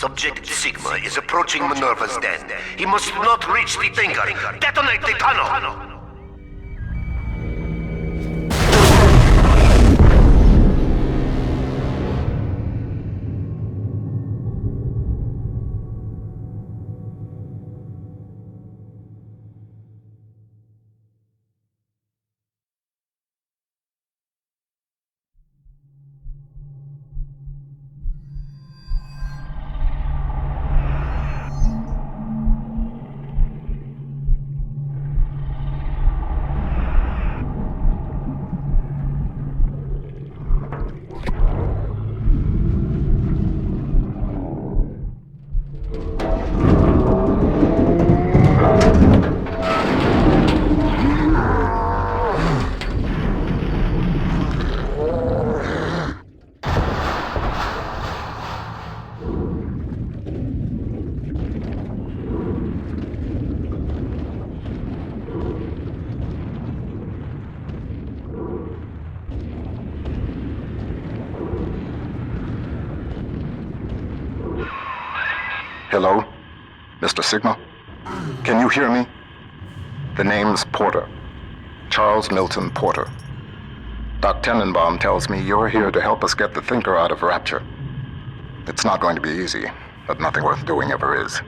Subject Sigma is approaching Minerva's den. He must not reach the Thinker. Detonate the tunnel! Hello? Mr. Sigma? Can you hear me? The name's Porter. Charles Milton Porter. Doc Tenenbaum tells me you're here to help us get the Thinker out of Rapture. It's not going to be easy, but nothing worth doing ever is.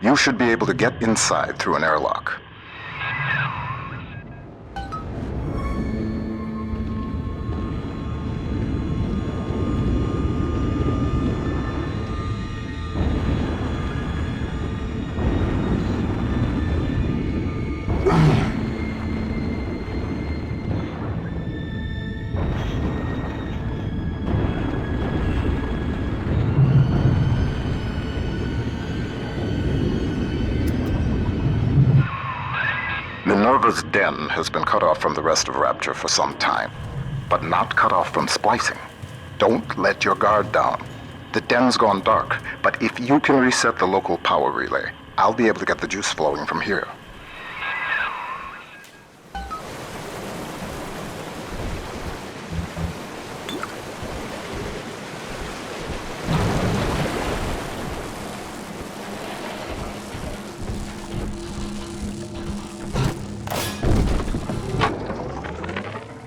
You should be able to get inside through an airlock. Minerva's den has been cut off from the rest of Rapture for some time, but not cut off from splicing. Don't let your guard down. The den's gone dark, but if you can reset the local power relay, I'll be able to get the juice flowing from here.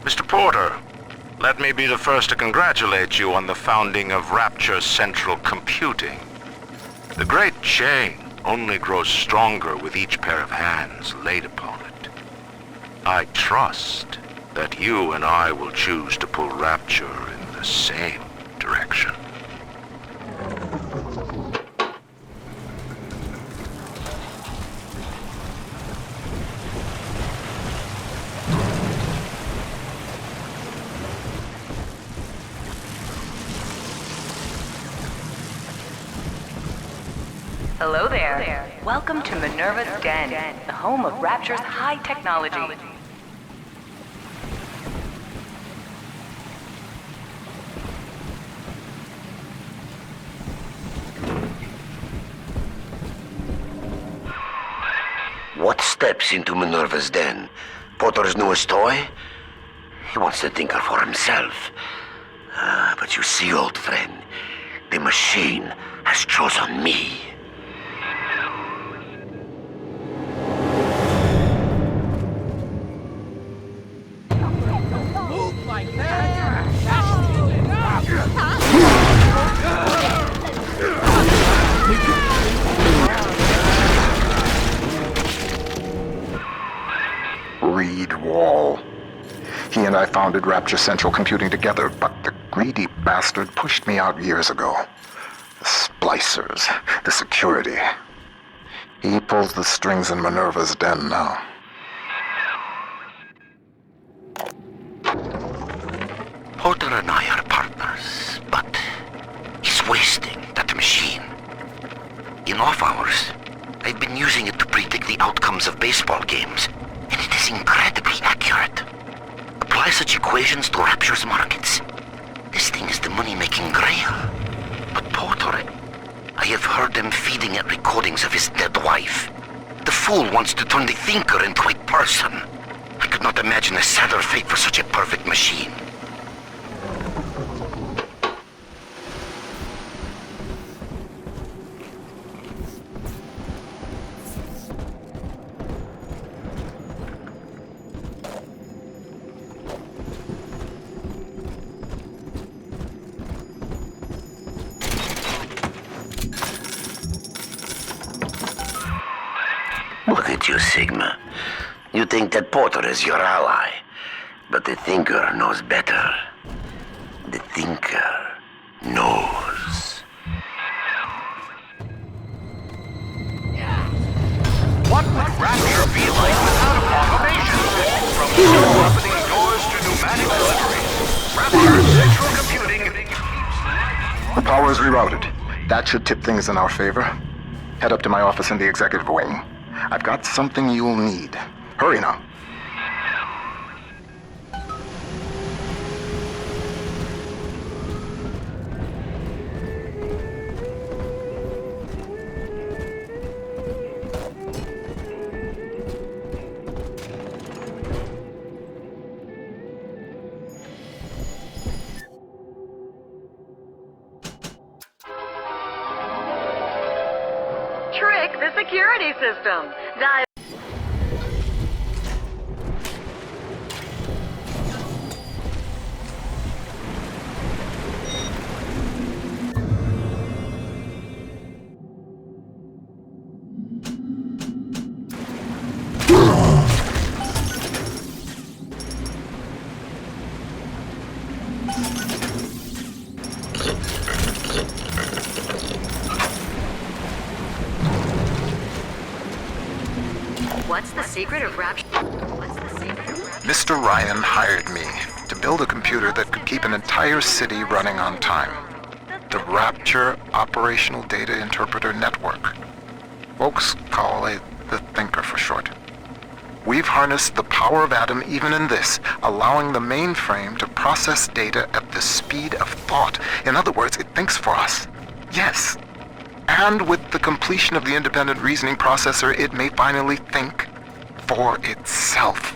Mr. Porter, let me be the first to congratulate you on the founding of Rapture Central Computing. The great chain only grows stronger with each pair of hands laid upon it. I trust that you and I will choose to pull Rapture in the same direction. Hello there. Welcome to MINERVA'S Den, the home of Rapture's high technology. What steps into Minerva's den? Porter's newest toy? He wants the Thinker for himself. But you see, old friend, the machine has chosen me. Reed Wall. He and I founded Rapture Central Computing together, but the greedy bastard pushed me out years ago. The splicers, the security. He pulls the strings in Minerva's den now. Porter and I are partners, but he's wasting that machine. In off hours, I've been using it to predict the outcomes of baseball games, and it is incredibly accurate. Apply such equations to Rapture's markets. This thing is the money-making grail. But Porter, I have heard them feeding it recordings of his dead wife. The fool wants to turn the Thinker into a person. I could not imagine a sadder fate for such a perfect machine. You think that Porter is your ally, but the Thinker knows better. The Thinker knows. What would Rapture be like without automation? From self-opening doors to pneumatic deliveries, Rapture's central computing... The power is rerouted. That should tip things in our favor. Head up to my office in the executive wing. I've got something you'll need. Hurry now. Trick the security system. Dial What's the secret of Rapture? Mr. Ryan hired me to build a computer that could keep an entire city running on time. The Rapture Operational Data Interpreter Network. Folks call it the Thinker for short. We've harnessed the power of Atom even in this, allowing the mainframe to process data at the speed of thought. In other words, it thinks for us. Yes. And with the completion of the independent reasoning processor, it may finally think for itself.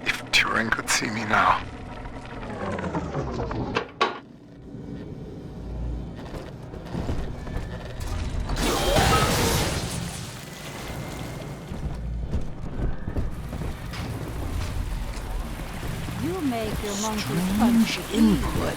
If Turing could see me now. You make your monkey punch input.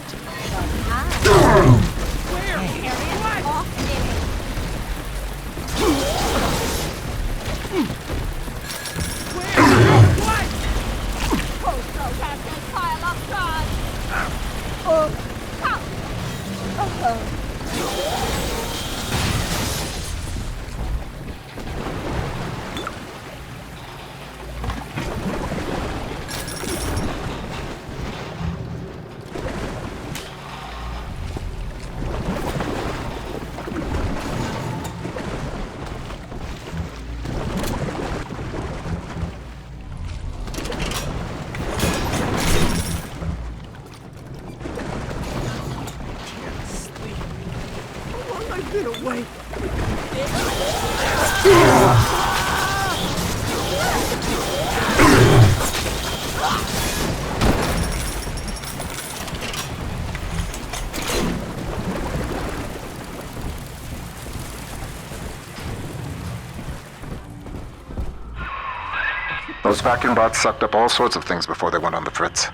Those vacuum bots sucked up all sorts of things before they went on the fritz.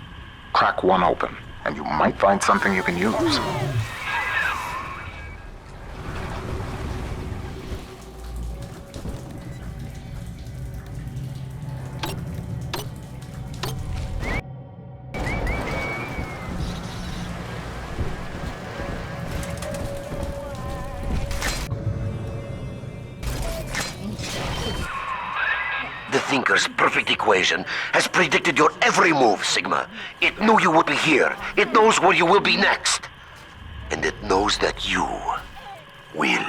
Crack one open, and you might find something you can use. The Thinker's perfect equation has predicted your every move, Sigma. It knew you would be here. It knows where you will be next. And it knows that you will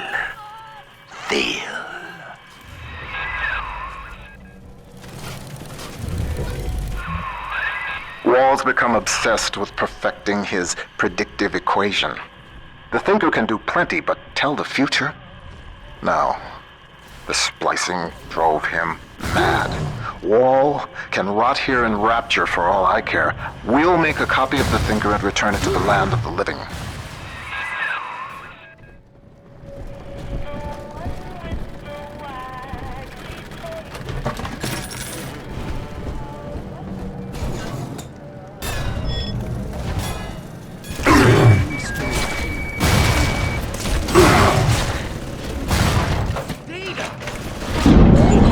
fail. Wall's become obsessed with perfecting his predictive equation. The Thinker can do plenty, but tell the future? No. The splicing drove him mad. Wall can rot here in Rapture for all I care. We'll make a copy of the Thinker and return it to the land of the living.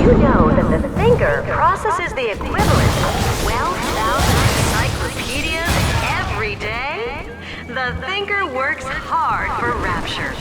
You know that the Thinker Thinker processes the equivalent of 12,000 encyclopedias every day. The Thinker works hard for Rapture.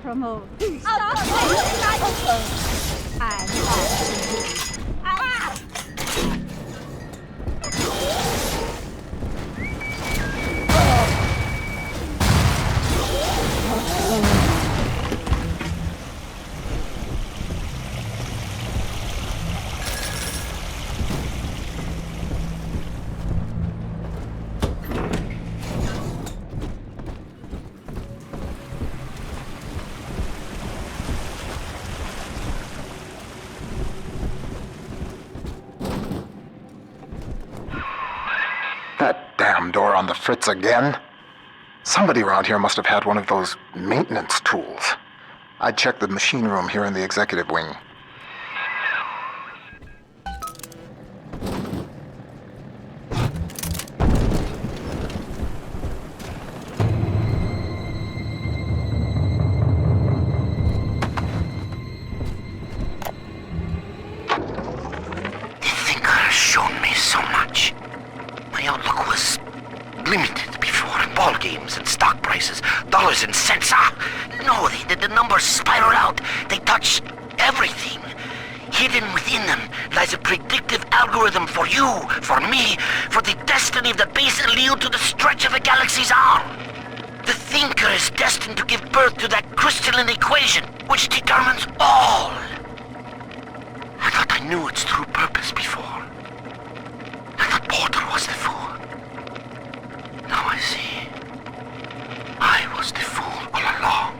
Promote. That damn door on the fritz again? Somebody around here must have had one of those maintenance tools. I'd check the machine room here in the executive wing. The Thinker has shown me so much. My outlook was limited before. Ball games and stock prices, dollars and cents. No, the numbers spiral out. They touch everything. Hidden within them lies a predictive algorithm for you, for me, for the destiny of the base allele to the stretch of the galaxy's arm. The Thinker is destined to give birth to that crystalline equation, which determines all. I thought I knew its true purpose before. I thought Porter was the fool. Now I see. I was the fool all along.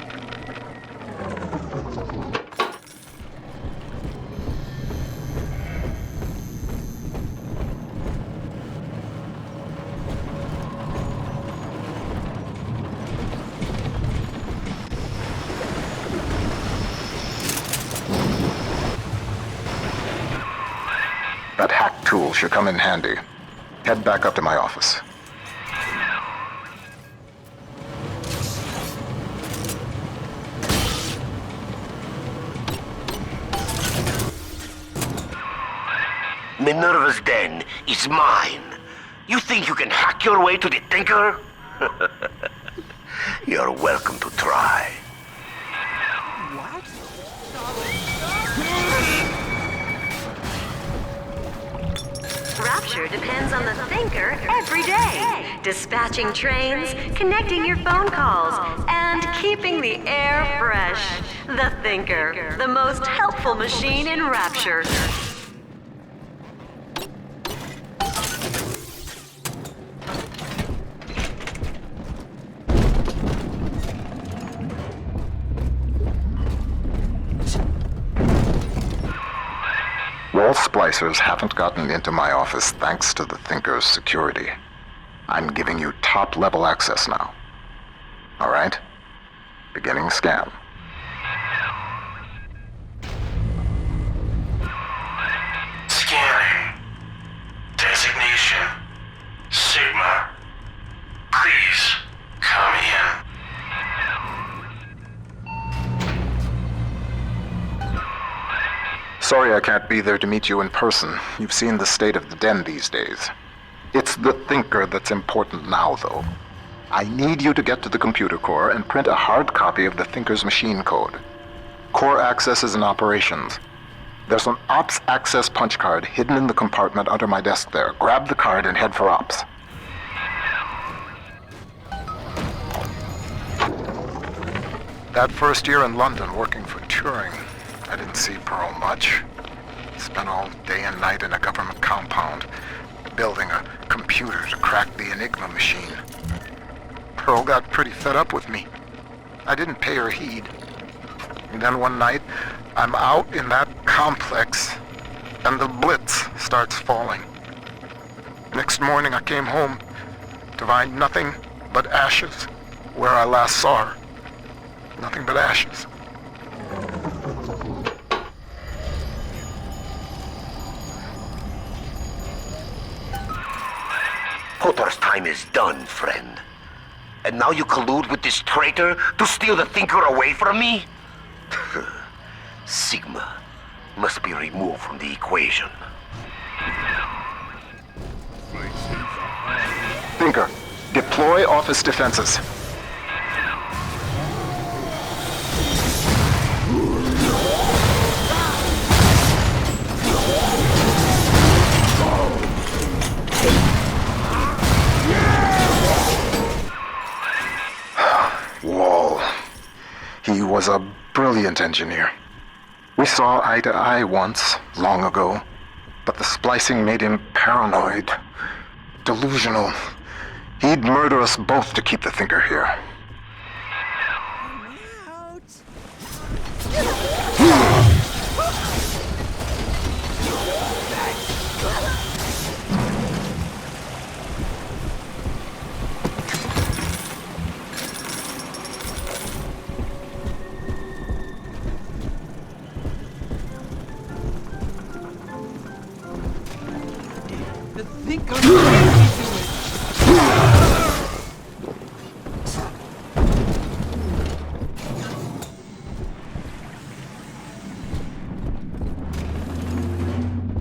That hack tool should come in handy. Head back up to my office. MINERVA'S den is mine. You think you can hack your way to the Thinker? You're welcome to try. Rapture depends on the Thinker every day. Dispatching trains, connecting your phone calls, and keeping the air fresh. The Thinker, the most helpful machine in Rapture. Wall splicers haven't gotten into my office thanks to the Thinker's security. I'm giving you top-level access now. All right? Beginning scan. Scanning. Designation. Sigma. Please, come in. Sorry I can't be there to meet you in person. You've seen the state of the den these days. It's the Thinker that's important now, though. I need you to get to the computer core and print a hard copy of the Thinker's machine code. Core accesses and operations. There's an Ops access punch card hidden in the compartment under my desk there. Grab the card and head for Ops. That first year in London working for Turing, I didn't see Pearl much. Spent all day and night in a government compound, building a computer to crack the Enigma machine. Pearl got pretty fed up with me. I didn't pay her heed. And then one night, I'm out in that complex, and the Blitz starts falling. Next morning, I came home to find nothing but ashes where I last saw her. Nothing but ashes. Potter's time is done, friend. And now you collude with this traitor to steal the Thinker away from me? Sigma must be removed from the equation. Thinker, deploy office defenses. Wall. He was a brilliant engineer. We saw eye to eye once, long ago, but the splicing made him paranoid, delusional. He'd murder us both to keep the Thinker here.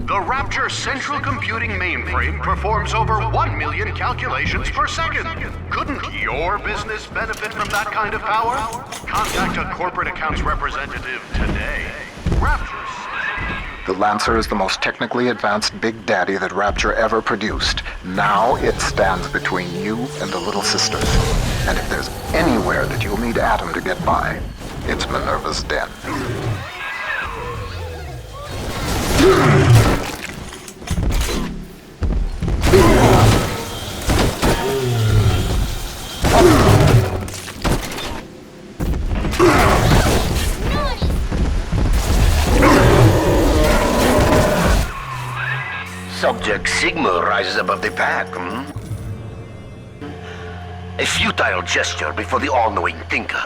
The Rapture Central Computing mainframe performs over 1 million calculations per second. Couldn't your business benefit from that kind of power? Contact a corporate accounts representative today. Rapture. The Lancer is the most technically advanced Big Daddy that Rapture ever produced. Now it stands between you and the Little Sisters. And if there's anywhere that you'll need Adam to get by, it's Minerva's den. Subject Sigma rises above the pack, A futile gesture before the all-knowing Thinker.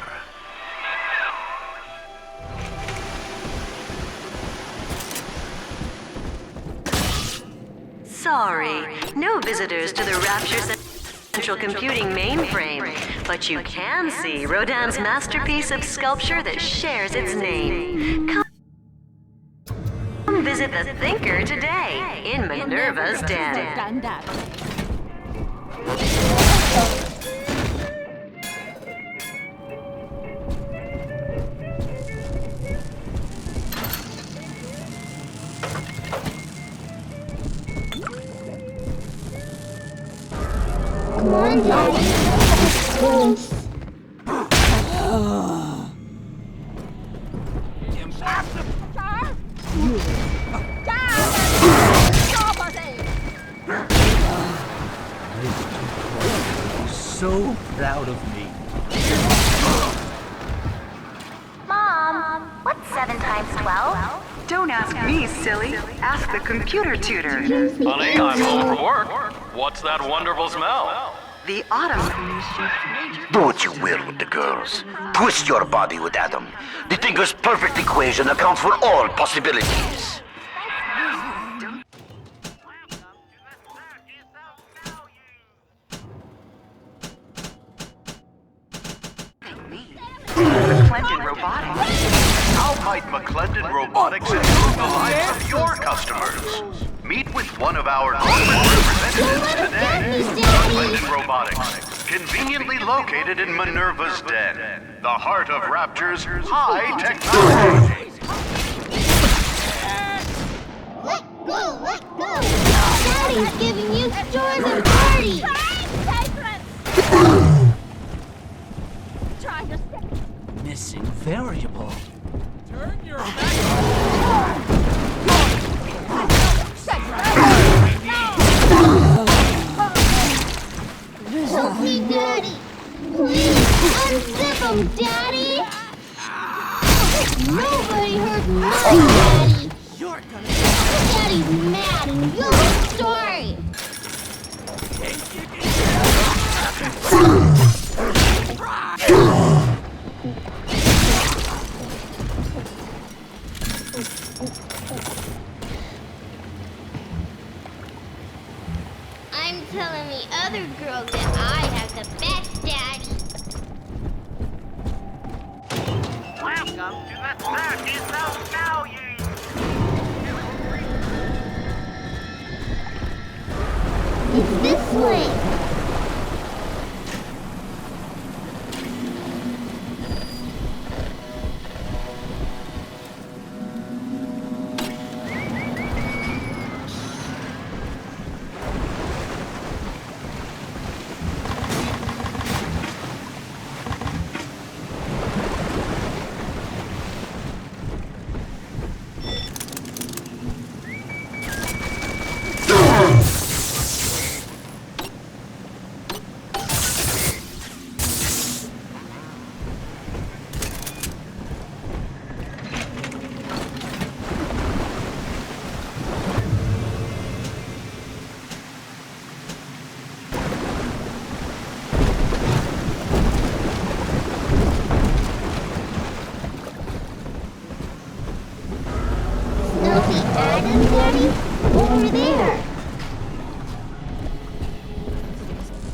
Sorry, no visitors to the Rapture Central Computing mainframe, but you can see Rodin's masterpiece of sculpture that shares its name. Come visit the Thinker today in Minerva's den. Done that. Come on, Daddy. Yes. So proud of me. Mom, what's 7 times 12? Don't ask me, silly. Ask the computer tutor. Honey, I'm home from work. What's that wonderful smell? The autumn. Do what you will with the girls. Twist your body with Adam. The Thinker's perfect equation accounts for all possibilities. McClendon Robotics. How might McClendon Robotics improve the lives of your customers? Meet with one of our corporate representatives today. McClendon Robotics, conveniently located in Minerva's den, the heart of Rapture's high technology. Let go, let go! Daddy's giving you joy and party! Trying to stay. missing variable. Turn your back. Help me, Daddy! Please, unzip him, Daddy! Nobody hurt my Daddy! You're gonna Daddy's mad and you're sorry! I'm telling the other girls that I have the best daddy. Welcome to the circus of value. It's this way. Daddy, over there.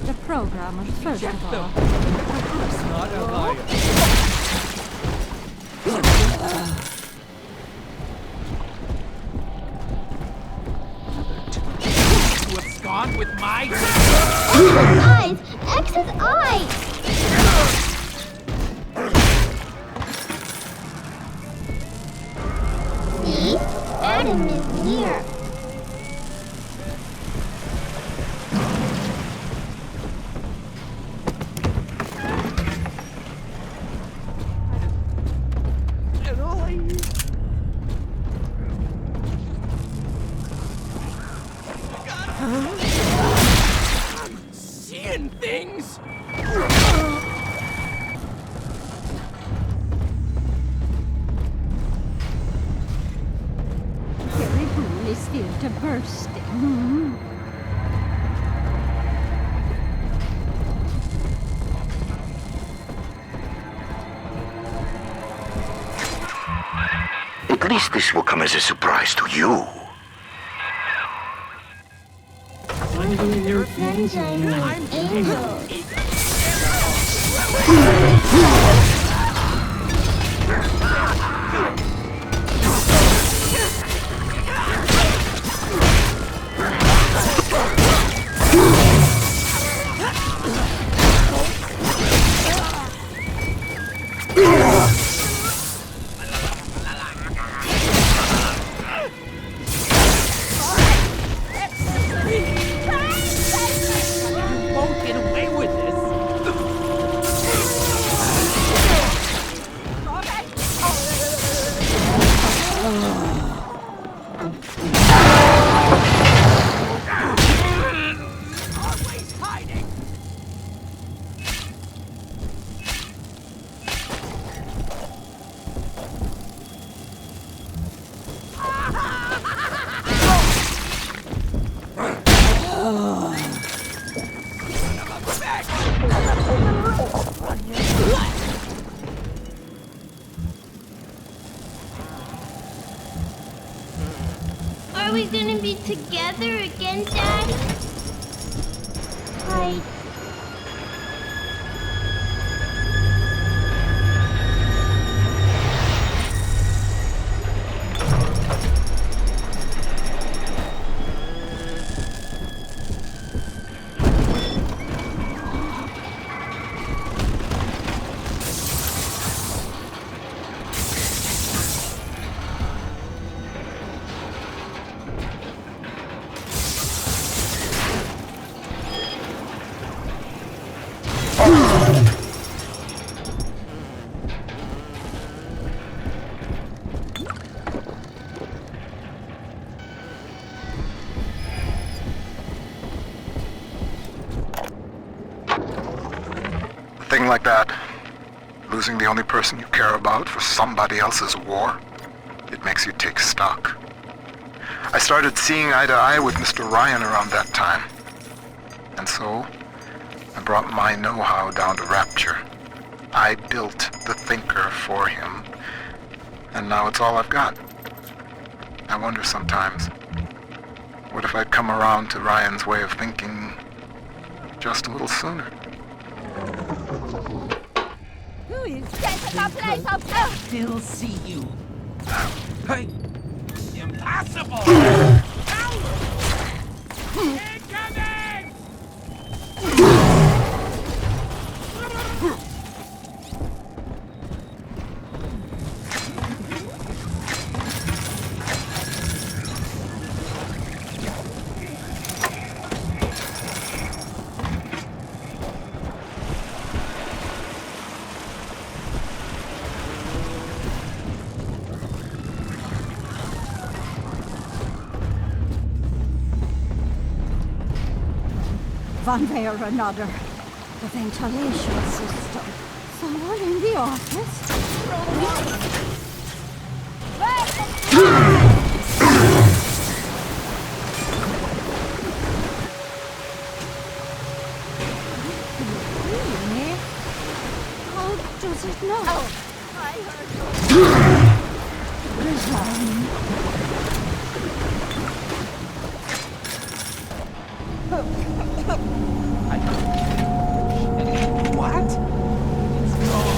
The programmer, first of all. It's not a liar. You abscond with my Eyes! X's eyes! See? Adam is here. and all I need. I'm seeing things. Very cool is still to bursting. At least this will come as a surprise to you. Sunshine angels. You won't get away with this. Always hiding. Are we gonna be together again, Daddy? I... like that, losing the only person you care about for somebody else's war, it makes you take stock. I started seeing eye to eye with Mr. Ryan around that time. And so, I brought my know-how down to Rapture. I built the Thinker for him, and now it's all I've got. I wonder sometimes, what if I'd come around to Ryan's way of thinking just a little sooner? Who is setting the place up there? Still see you. Hey! Impossible! Incoming! One way or another, the ventilation system. Someone in the office? Really? How does it know? Oh, I heard. Resign. What? It's gone.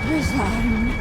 Resign.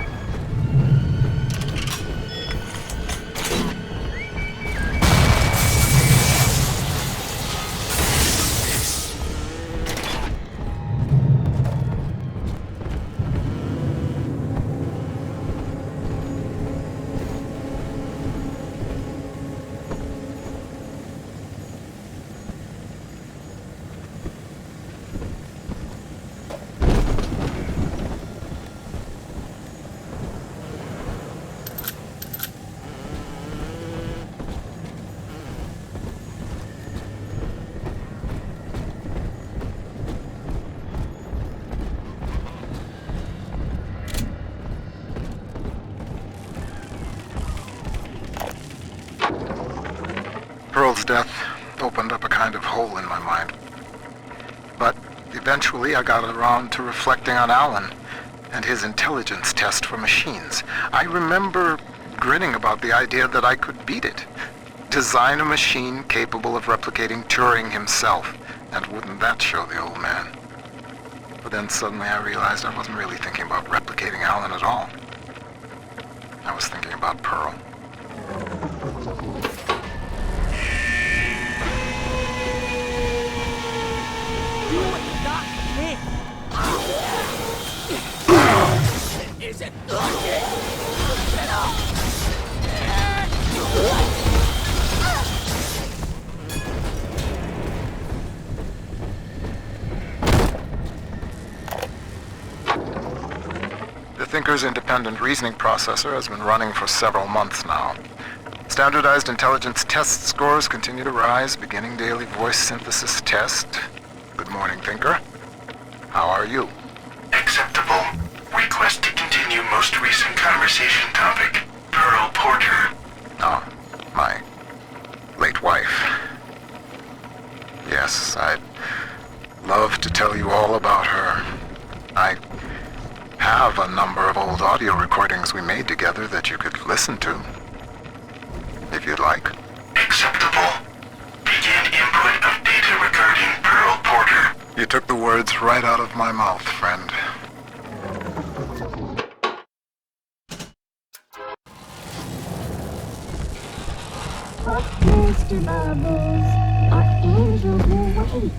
Pearl's death opened up a kind of hole in my mind. But eventually I got around to reflecting on Alan and his intelligence test for machines. I remember grinning about the idea that I could beat it. Design a machine capable of replicating Turing himself. And wouldn't that show the old man? But then suddenly I realized I wasn't really thinking about replicating Alan at all. I was thinking about Pearl. Is it working? Get up! The Thinker's independent reasoning processor has been running for several months now. Standardized intelligence test scores continue to rise, beginning daily voice synthesis test. Good morning, Thinker. How are you? Acceptable. Request to continue most recent conversation topic. Pearl Porter. Oh, my late wife. Yes, I'd love to tell you all about her. I have a number of old audio recordings we made together that you could listen to, if you'd like. Acceptable. Begin input of data regarding Pearl Porter. You took the words right out of my mouth, friend. Mr. Bubbles, our angel will wait.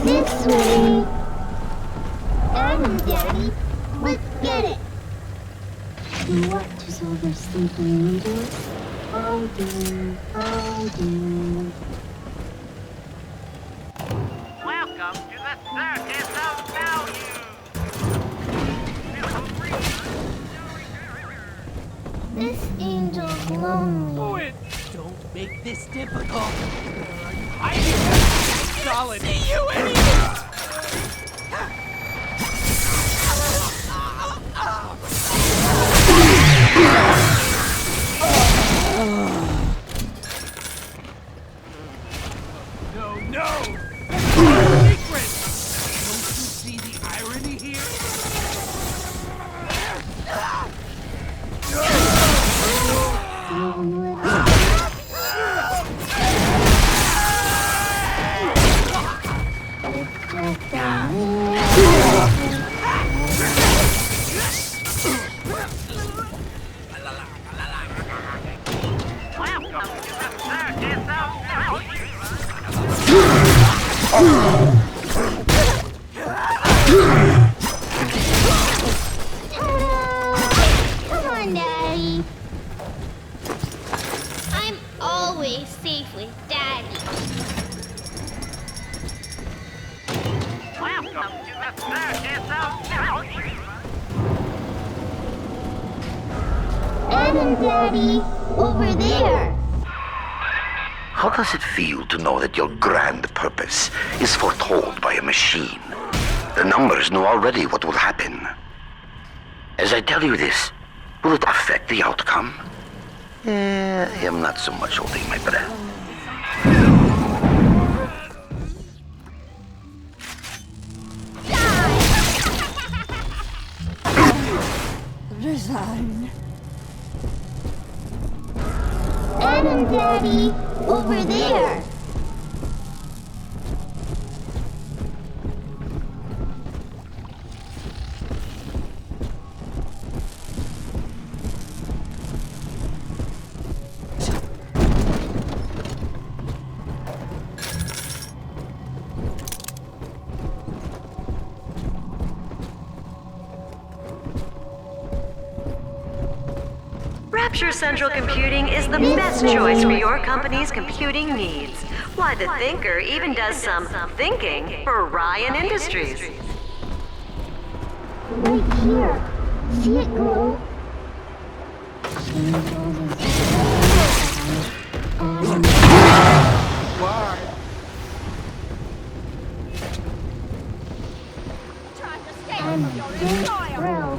This way. Adam, Daddy, let's get it. You want to solve our sleeping angels? I do. Welcome to the Circus of Value. This angel's lonely. Don't make this difficult. I need solid. See you anymore. No! Secret! Don't you see the irony here? Come on, Daddy. I'm always safe with Daddy. Welcome to the Circus of Value. Adam, Daddy, over there. How does it feel to know that your grand purpose is foretold by a machine? The numbers know already what will happen. As I tell you this, will it affect the outcome? I am not so much holding my breath. Resign. Adam, Daddy, over there. Rapture Central Computing is the best choice for your company's computing needs. Why, the Thinker even does some thinking for Ryan Industries. Right here. See it glow?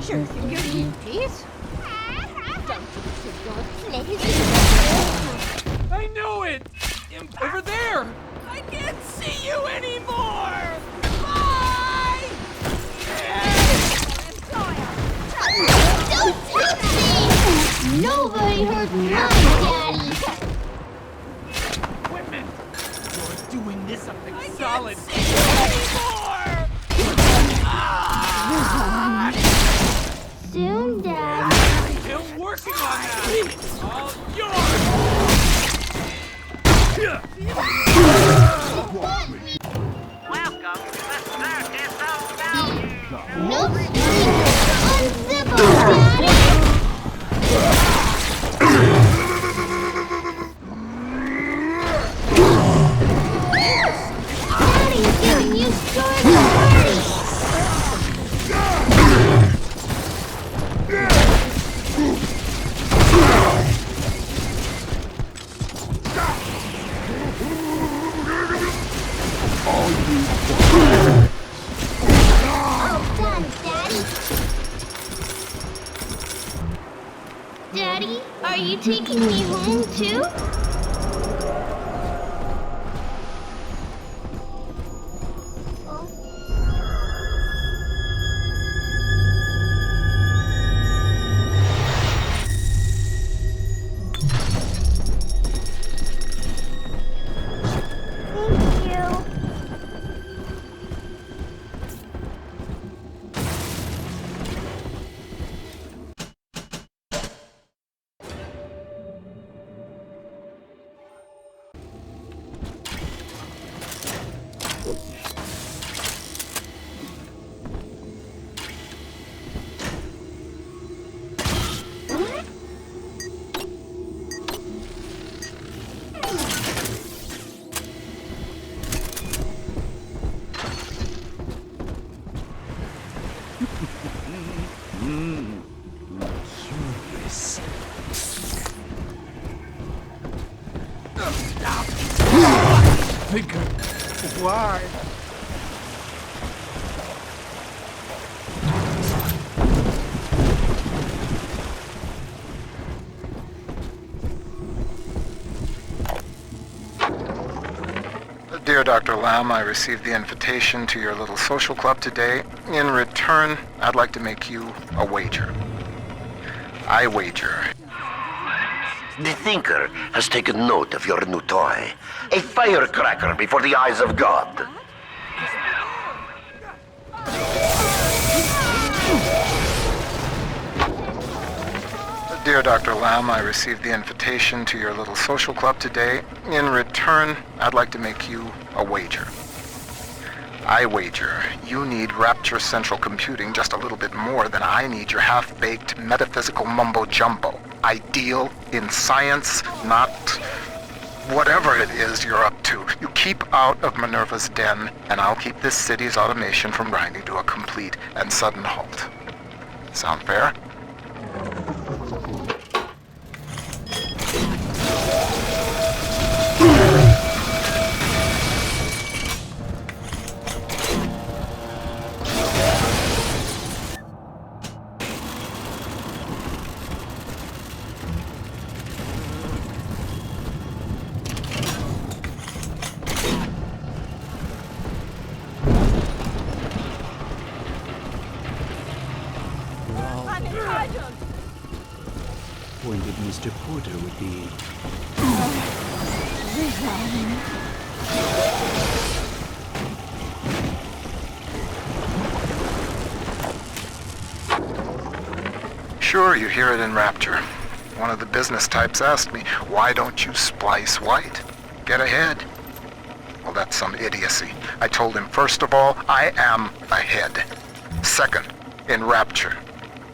Sure, you peace. I knew it! Over there! I can't see you anymore! Bye! Don't touch me! Nobody hurt my daddy. Equipment! You're doing this something solid! I can't see you anymore! Soon, Dad. Still working on that! All yours! Welcome to the Circus of Value! No strings. Unzip 'em, Daddy. All done, Daddy. Daddy, are you taking me home too? Thinker, why? Dear Dr. Lamb, I received the invitation to your little social club today. In return, I'd like to make you a wager. I wager. The Thinker has taken note of your new toy. A firecracker before the eyes of God. Dear Dr. Lamb, I received the invitation to your little social club today. In return, I'd like to make you a wager. I wager you need Rapture Central Computing just a little bit more than I need your half-baked metaphysical mumbo-jumbo. Ideal in science, not whatever it is you're up to. You keep out of Minerva's den, and I'll keep this city's automation from grinding to a complete and sudden halt. Sound fair? Wondered Mr. Porter would be... Sure, you hear it in Rapture. One of the business types asked me, why don't you splice white? Get ahead. Well, that's some idiocy. I told him, first of all, I am ahead. Second, in Rapture,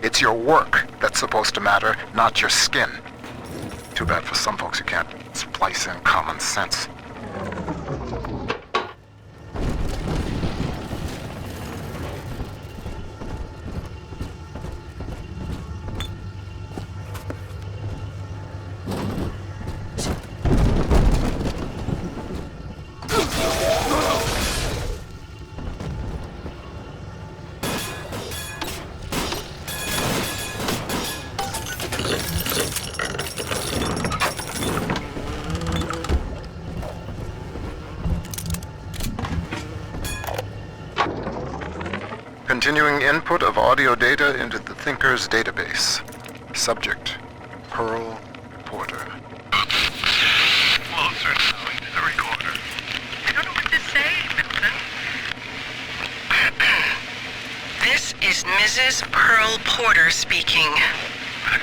it's your work that's supposed to matter, not your skin. Too bad for some folks who can't splice in common sense. Continuing input of audio data into the Thinker's database. Subject, Pearl Porter. Closer now into the recorder. I don't know what to say, Milton. This is Mrs. Pearl Porter speaking.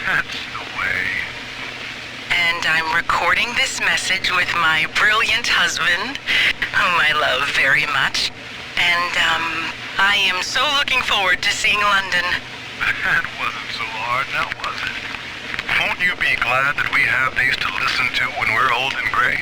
That's the way. And I'm recording this message with my brilliant husband, whom I love very much. And, I am so looking forward to seeing London. That wasn't so hard, now was it? Won't you be glad that we have these to listen to when we're old and gray?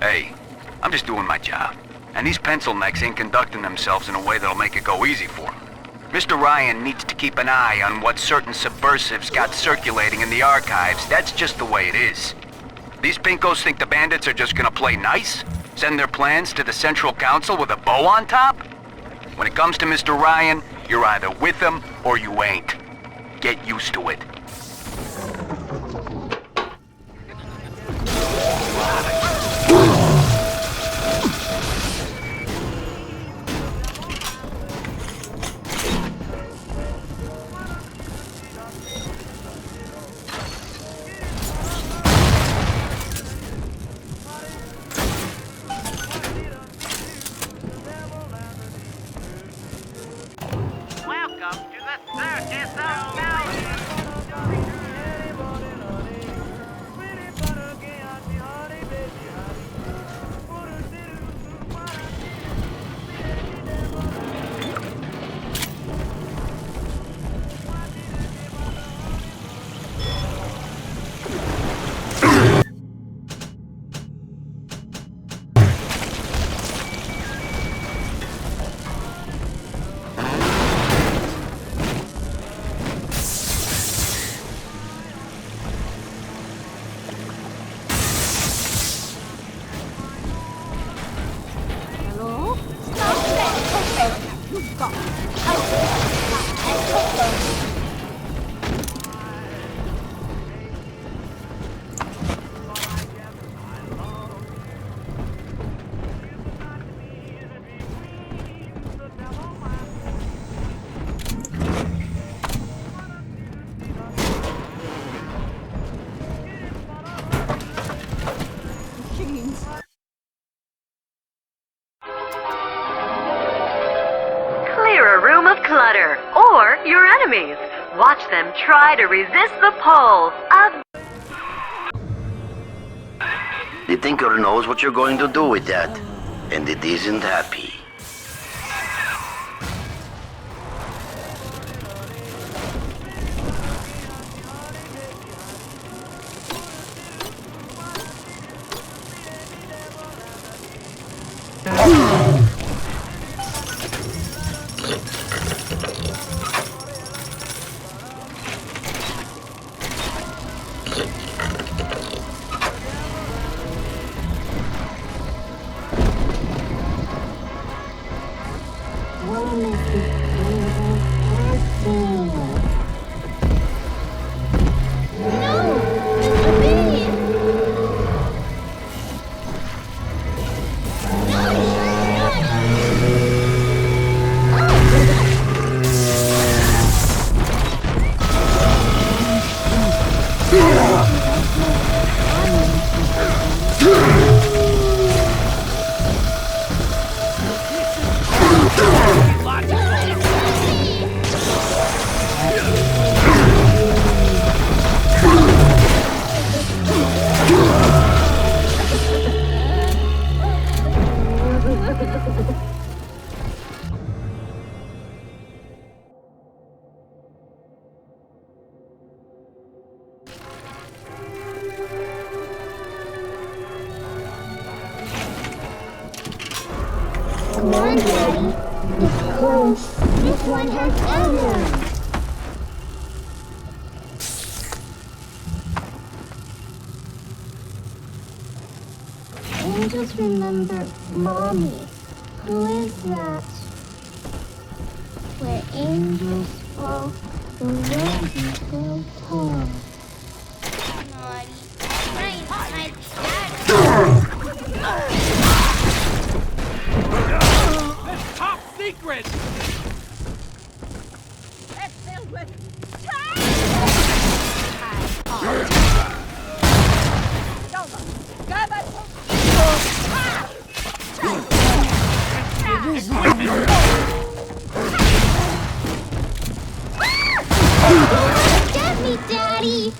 Hey, I'm just doing my job. And these pencil necks ain't conducting themselves in a way that'll make it go easy for them. Mr. Ryan needs to keep an eye on what certain subversives got circulating in the archives. That's just the way it is. These pinkos think the bandits are just gonna play nice? Send their plans to the Central Council with a bow on top? When it comes to Mr. Ryan, you're either with him or you ain't. Get used to it. Clutter, or your enemies. Watch them try to resist the pull of... The Tinker knows what you're going to do with that, and it isn't happy. Come on, Daddy. It's close. This one has emeralds. Angels remember Mommy. Who is that? Where angels fall, the roses will fall. It's top secret! It's filled with Get me, Daddy!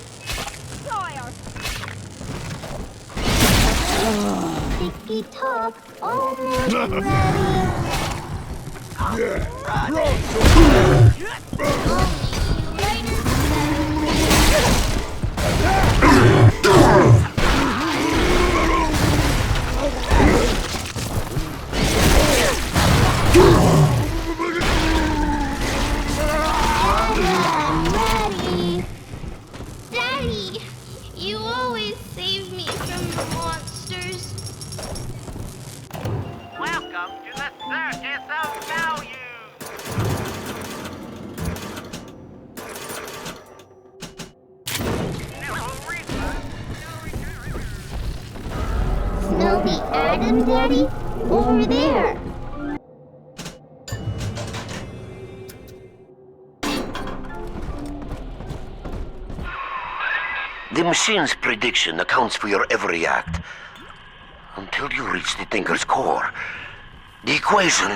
Sticky top, almost ready. circus of value. Smell the atom, Daddy? Over there. The machine's prediction accounts for your every act. Until you reach the Thinker's core, the equation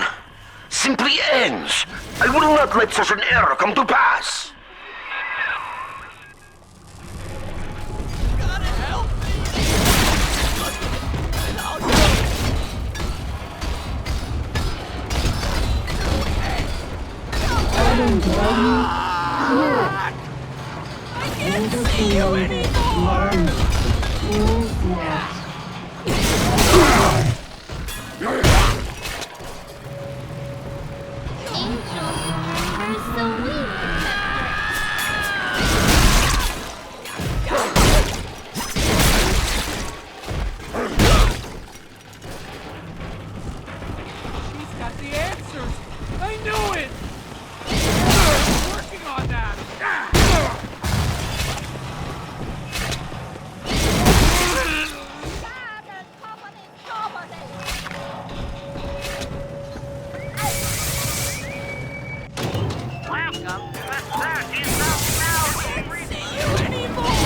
simply ends. I will not let such an error come to pass. I can't see you anymore! Angel, you're so weak. She's got the answers! I knew it! Working on that! Welcome to the circus of value. I can't see you anymore!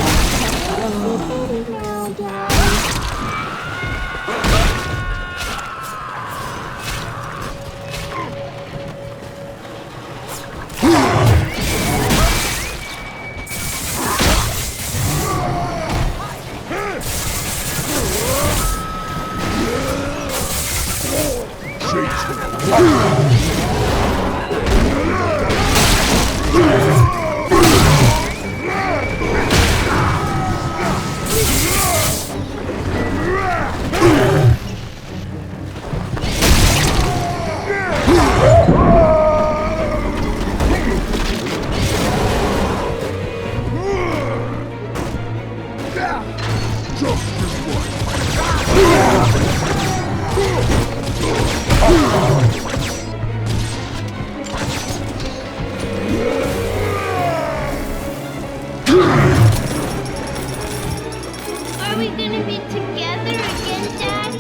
Are we gonna be together again, Daddy?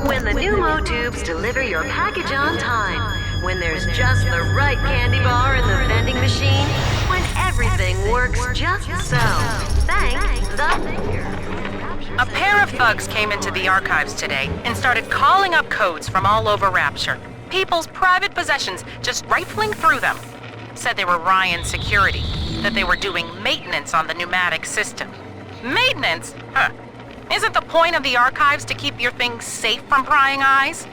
When the Pneumo tubes deliver your package on time. When there's just the right candy bar in the vending machine. When everything works just so. Thank the Thinker. A pair of thugs came into the archives today and started calling up codes from all over Rapture. People's private possessions, just rifling through them. Said they were Ryan security, that they were doing maintenance on the pneumatic system. Maintenance? Huh. Isn't the point of the archives to keep your things safe from prying eyes?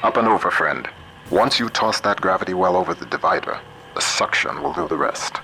Up and over, friend. Once you toss that gravity well over the divider, the suction will do the rest.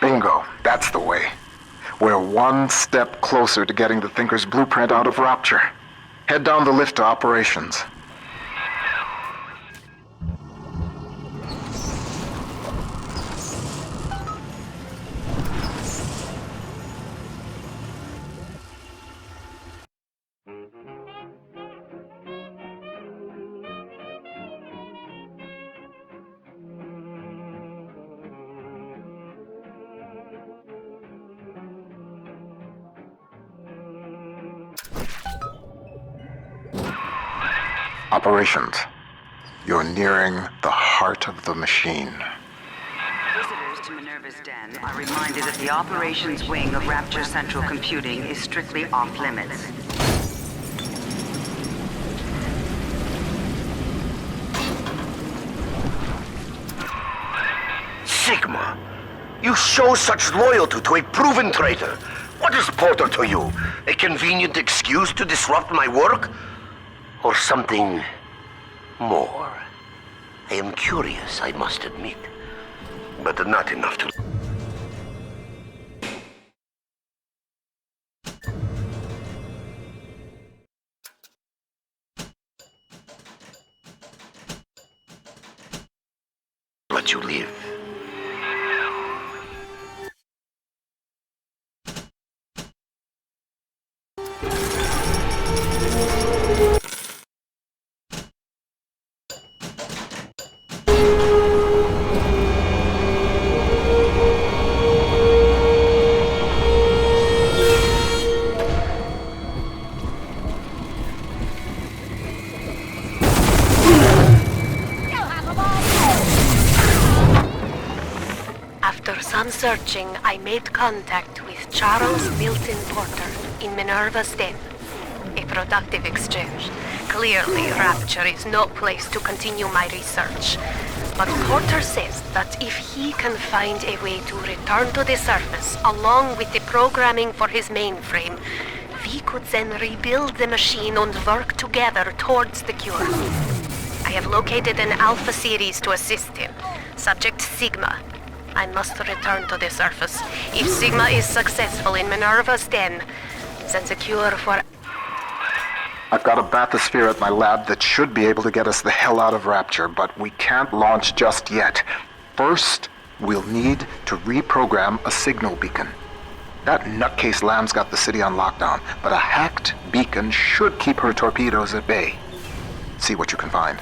Bingo, that's the way. We're one step closer to getting the Thinker's blueprint out of Rapture. Head down the lift to operations. Operations. You're nearing the heart of the machine. Visitors to MINERVA'S den are reminded that the operations wing of Rapture Central Computing is strictly off-limits. Sigma, you show such loyalty to a proven traitor. What is Porter to you? A convenient excuse to disrupt my work? Or something more? I am curious, I must admit, but not enough to... let you live. After some searching, I made contact with Charles Milton Porter in MINERVA'S den. A productive exchange. Clearly, Rapture is no place to continue my research. But Porter says that if he can find a way to return to the surface, along with the programming for his mainframe, we could then rebuild the machine and work together towards the cure. I have located an Alpha series to assist him. Subject Sigma. I must return to the surface. If Sigma is successful in MINERVA'S den, then the cure for... I've got a bathysphere at my lab that should be able to get us the hell out of Rapture, but we can't launch just yet. First, we'll need to reprogram a signal beacon. That nutcase Lamb's got the city on lockdown, but a hacked beacon should keep her torpedoes at bay. See what you can find.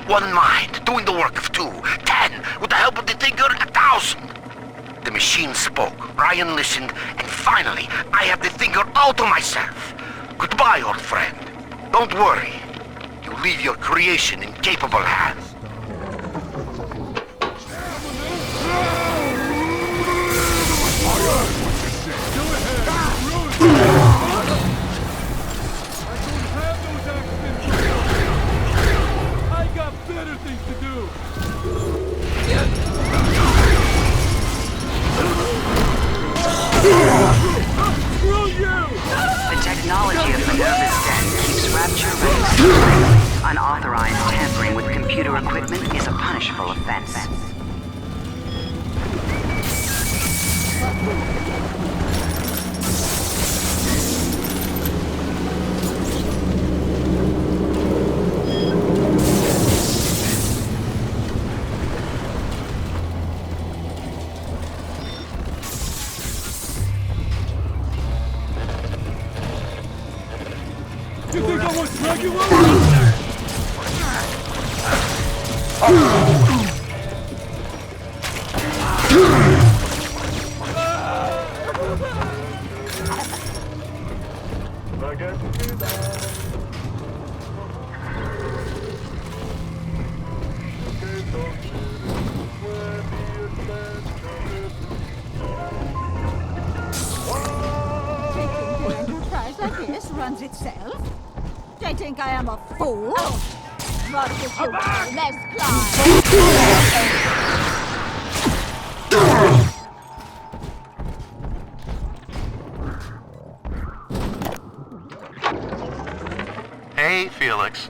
One mind, doing the work of 2. 10, with the help of the Thinker, 1,000. The machine spoke, Ryan listened, and finally, I have the Thinker all to myself. Goodbye, old friend. Don't worry. You leave your creation in capable hands. Screw you! The technology of Minerva's Den keeps Rapture running smoothly. Unauthorized tampering with computer equipment is a punishable offense. You think I want to drag you out? Runs itself? They think I am a fool? What did you do? Let's Hey, Felix.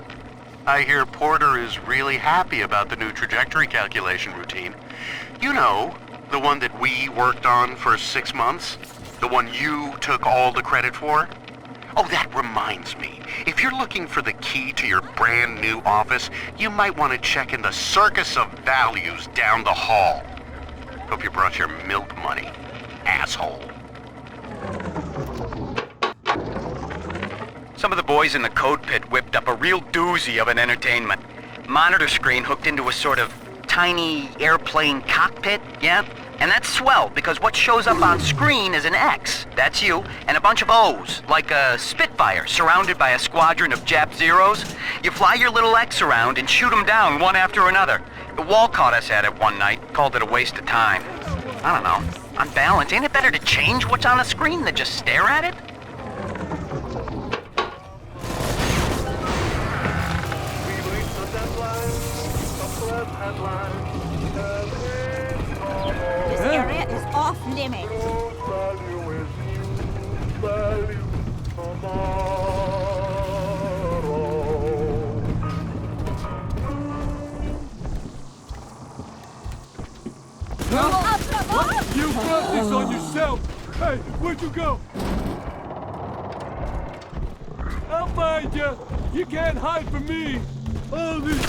I hear Porter is really happy about the new trajectory calculation routine. You know, the one that we worked on for 6 months? The one you took all the credit for? Oh, that reminds me. If you're looking for the key to your brand new office, you might want to check in the Circus of Values down the hall. Hope you brought your milk money, asshole. Some of the boys in the code pit whipped up a real doozy of an entertainment. Monitor screen hooked into a sort of tiny airplane cockpit, yeah? And that's swell, because what shows up on screen is an X, that's you, and a bunch of O's, like a Spitfire surrounded by a squadron of Jap Zeros. You fly your little X around and shoot them down one after another. The wall caught us at it one night, called it a waste of time. I don't know, on balance, ain't it better to change what's on the screen than just stare at it? This area is off limits. What? You brought this on yourself! Hey, where'd you go? I'll find you! You can't hide from me! All this...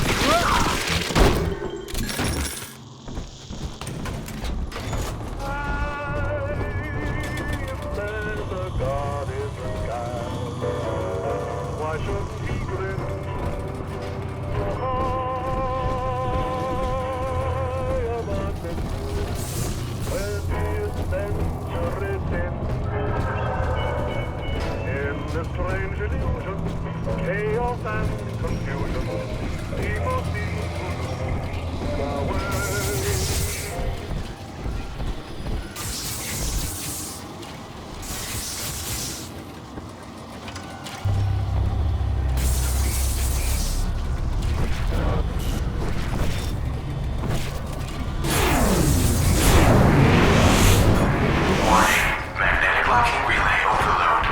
Strange illusion, chaos and confusion, people seem to lose their way. Magnetic locking relay overload.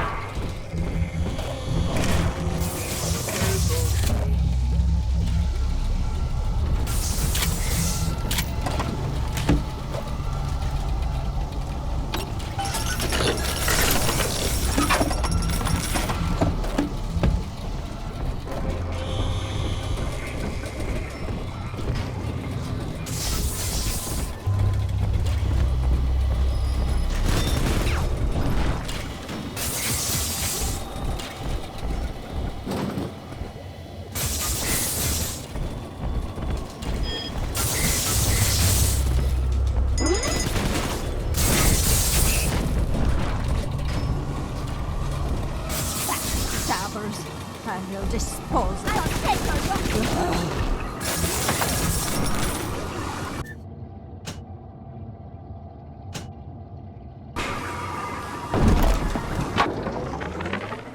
I will dispose of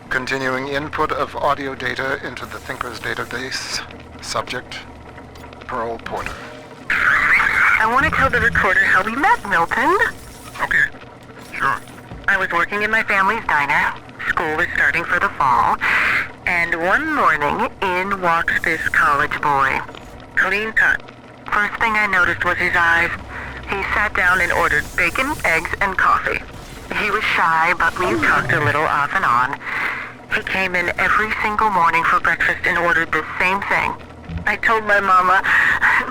Continuing input of audio data into the Thinker's database. Subject, Pearl Porter. I want to tell the recorder how we met, Milton. Okay, sure. was working in my family's diner. School was starting for the fall. And one morning, in walks this college boy. Clean cut. First thing I noticed was his eyes. He sat down and ordered bacon, eggs, and coffee. He was shy, but we talked a little off and on. He came in every single morning for breakfast and ordered the same thing. I told my mama,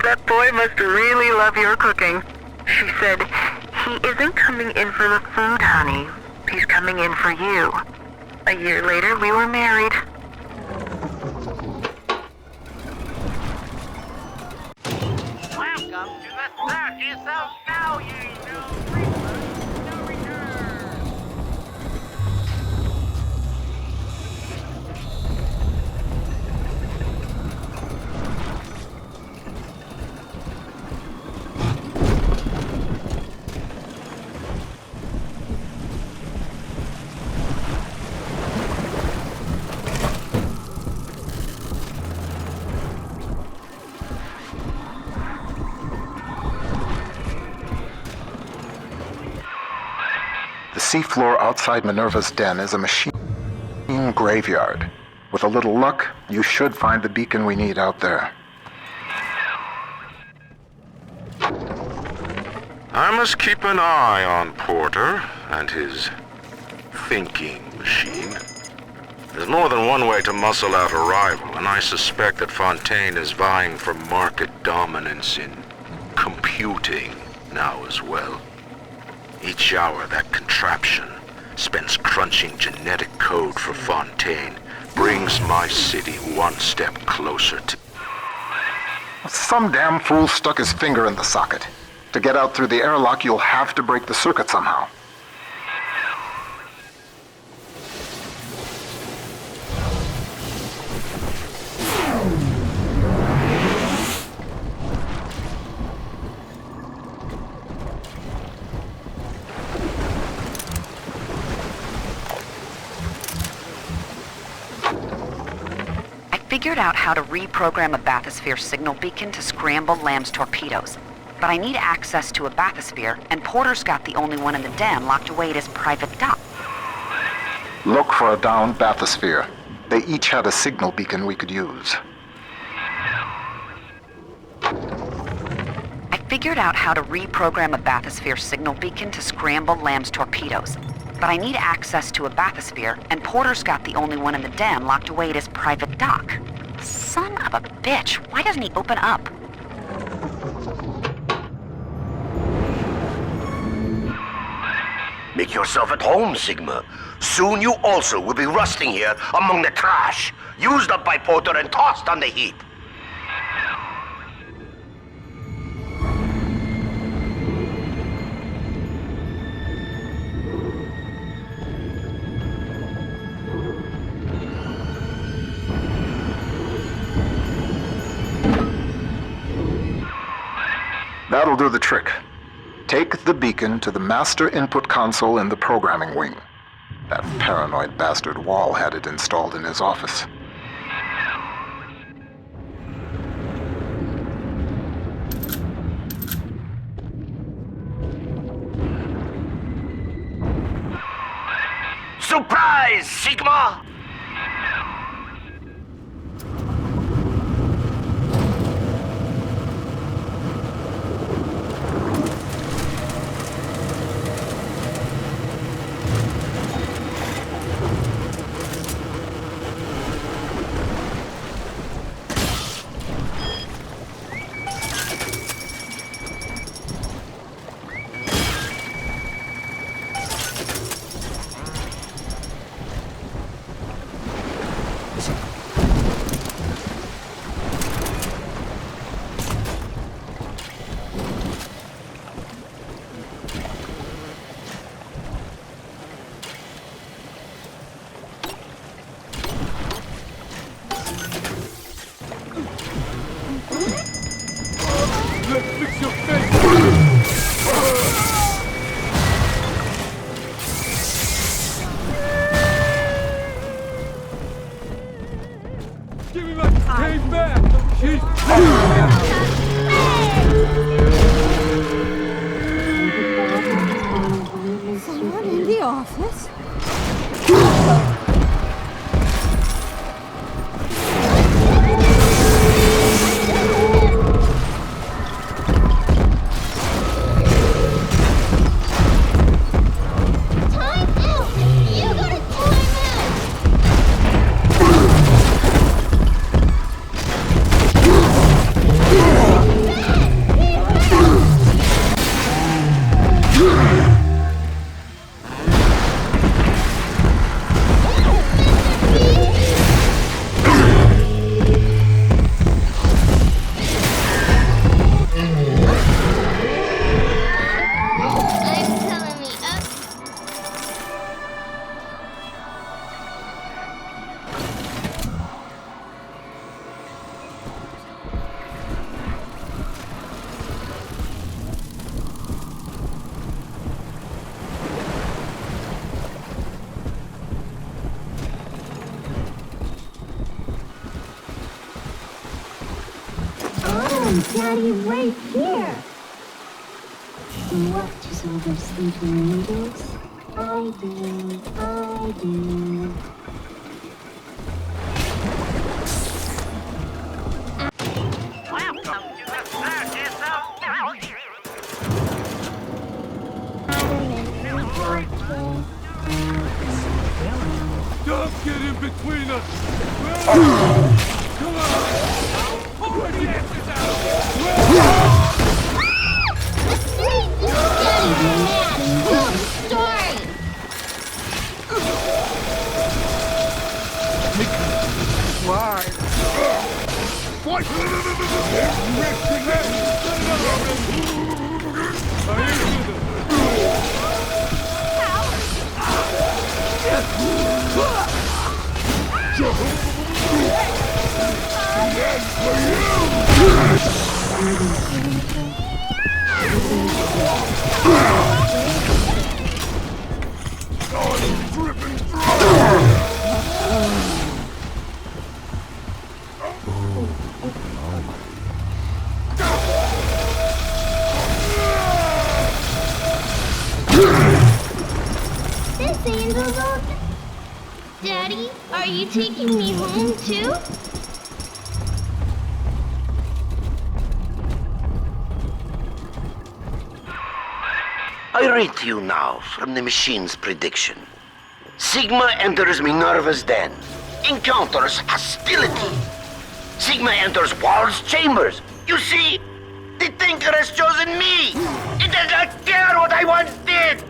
that boy must really love your cooking. She said, he isn't coming in for the food, honey. He's coming in for you. A year later, we were married. Welcome to the circus of value. No return. The seafloor outside Minerva's den is a machine graveyard. With a little luck, you should find the beacon we need out there. I must keep an eye on Porter and his thinking machine. There's more than one way to muscle out a rival, and I suspect that Fontaine is vying for market dominance in computing now as well. Each hour that contraption spends crunching genetic code for Fontaine brings my city one step closer to... Some damn fool stuck his finger in the socket. To get out through the airlock, you'll have to break the circuit somehow. Figured out how to reprogram a bathysphere signal beacon to scramble Lamb's torpedoes. But I need access to a bathysphere, and Porter's got the only one in the den locked away at his private dock. Look for a downed bathysphere. They each had a signal beacon we could use. I figured out how to reprogram a bathysphere signal beacon to scramble Lamb's torpedoes. But I need access to a bathysphere, and Porter's got the only one in the den locked away at his private dock. Son of a bitch, why doesn't he open up? Make yourself at home, Sigma. Soon you also will be rusting here among the trash, used up by Porter and tossed on the heap. That'll do the trick. Take the beacon to the master input console in the programming wing. That paranoid bastard Wall had it installed in his office. Surprise, Sigma! office? Daddy, right here! What is all those sleeping noodles? I do. Welcome to the circus of value. Don't get in between us! Come on! Pour the ashes out! Why? What? This angel's on. Daddy, are you taking me home too? I read to you now from the machine's prediction. Sigma enters Minerva's den. Encounters hostility. Sigma enters Wall's chambers. You see, the Thinker has chosen me. It does not care what I once did.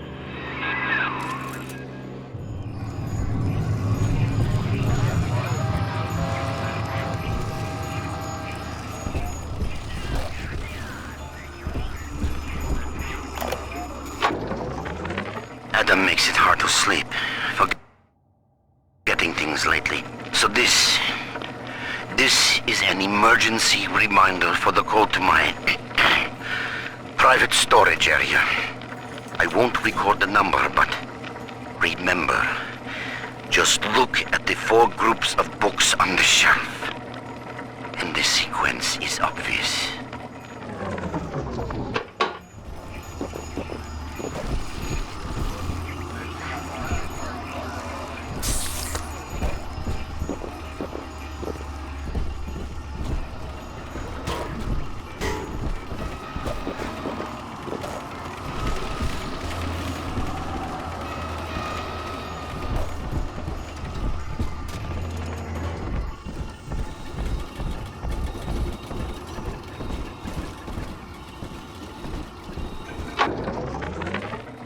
Adam makes it hard to sleep, forgetting things lately. So this is an emergency reminder for the code to my private storage area. I won't record the number, but remember, just look at the 4 groups of books on the shelf. And the sequence is obvious.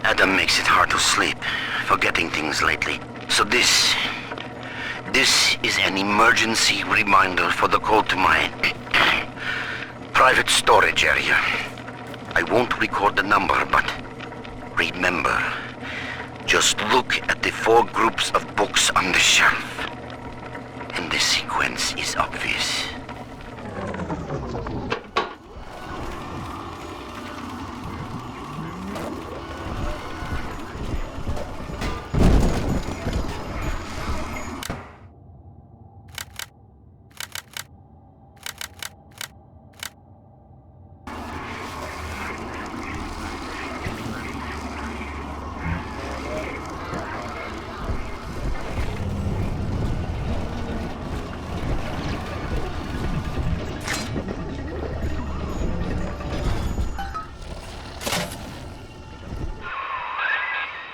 Adam makes it hard to sleep, forgetting things lately. So this is an emergency reminder for the code to my private storage area. I won't record the number, but remember, just look at the 4 groups of books on the shelf. And the sequence is obvious.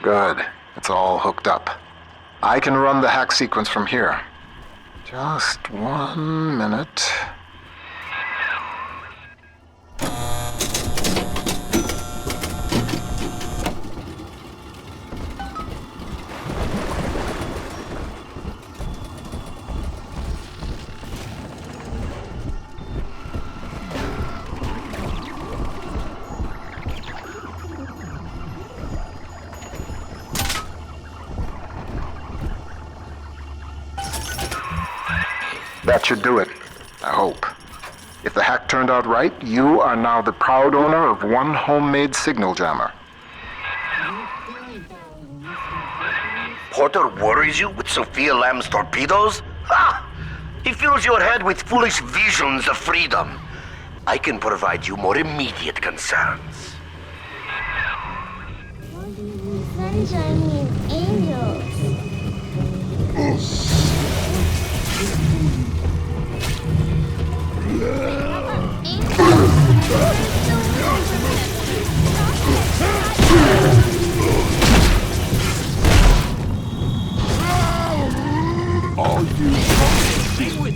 Good. It's all hooked up. I can run the hack sequence from here. Just 1 minute. That should do it, I hope. If the hack turned out right, you are now the proud owner of one homemade signal jammer. Porter worries you with Sophia Lamb's torpedoes? Ha! He fills your head with foolish visions of freedom. I can provide you more immediate concerns. Sunshine and angels. All you stay with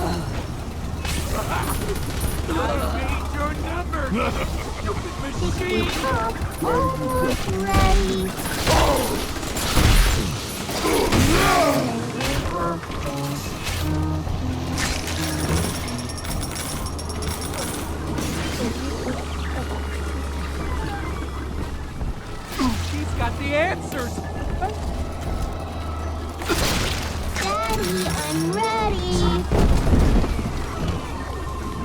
Need your number, stupid machine! Almost ready. She's got the answers! Daddy, I'm ready.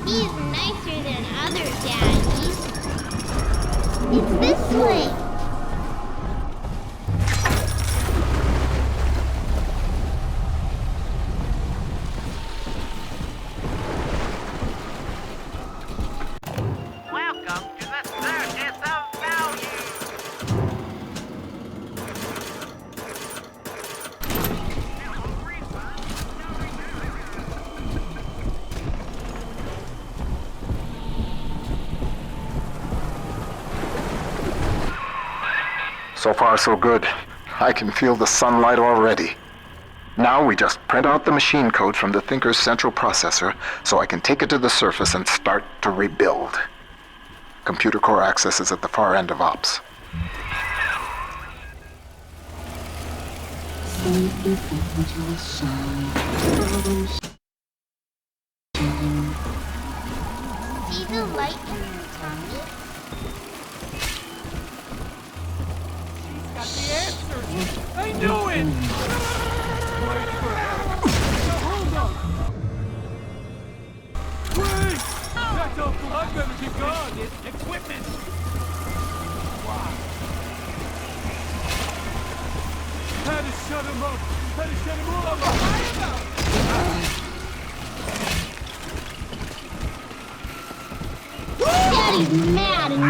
He's nicer than other daddies. It's this way. Welcome to the Circus of Value. So far, so good. I can feel the sunlight already. Now we just print out the machine code from the Thinker's central processor so I can take it to the surface and start to rebuild. Computer core access is at the far end of ops. See the light in your tummy? Got the answers! I knew it! Wait for her! Now hold on! Wait! That's awful! I better keep going! This equipment! Wow! How to shut him up! How to shut him all up! Daddy's mad and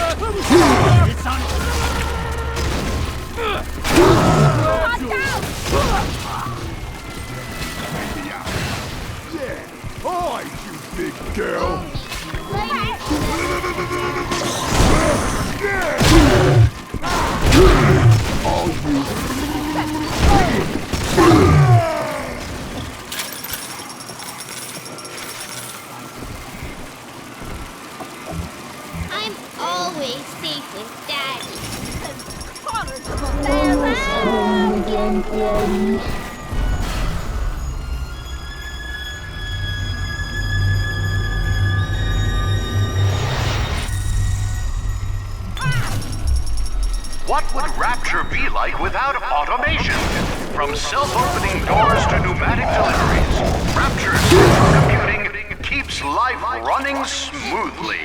It's on. Yeah. All right, you big girl. All you. I'm always safe with Daddy. Again, Daddy. What would Rapture be like without automation? From self-opening doors to pneumatic deliveries, Rapture's computing keeps life running smoothly.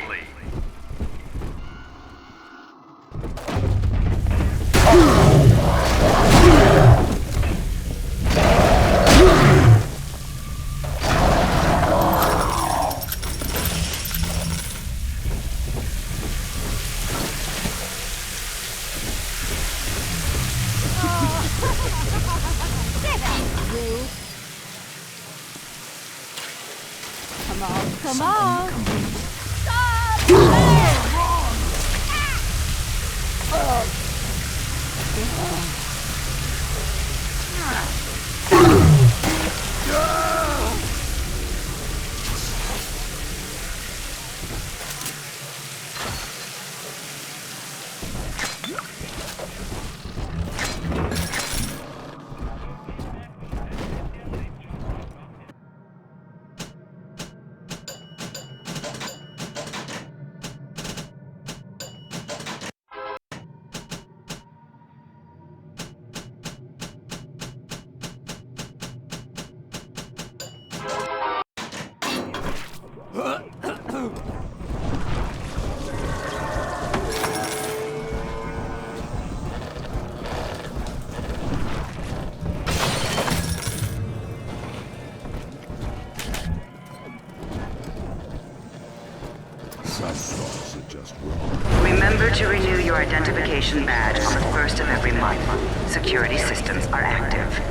Come on, come on. Remember to renew your identification badge on the first of every month. Security systems are active.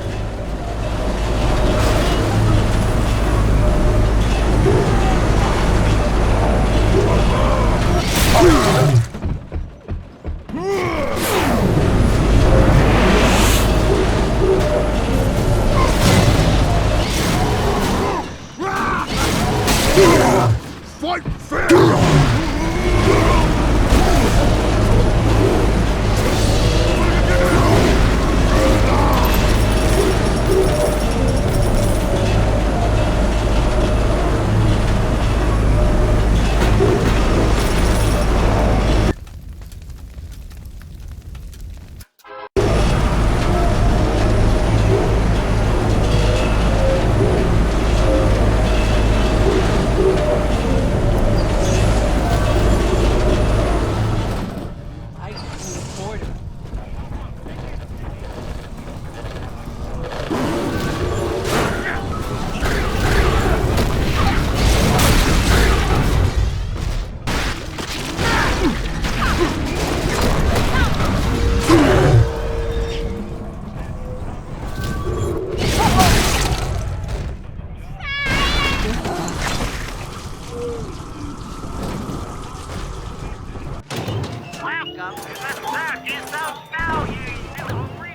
welcome to the Circus of Value.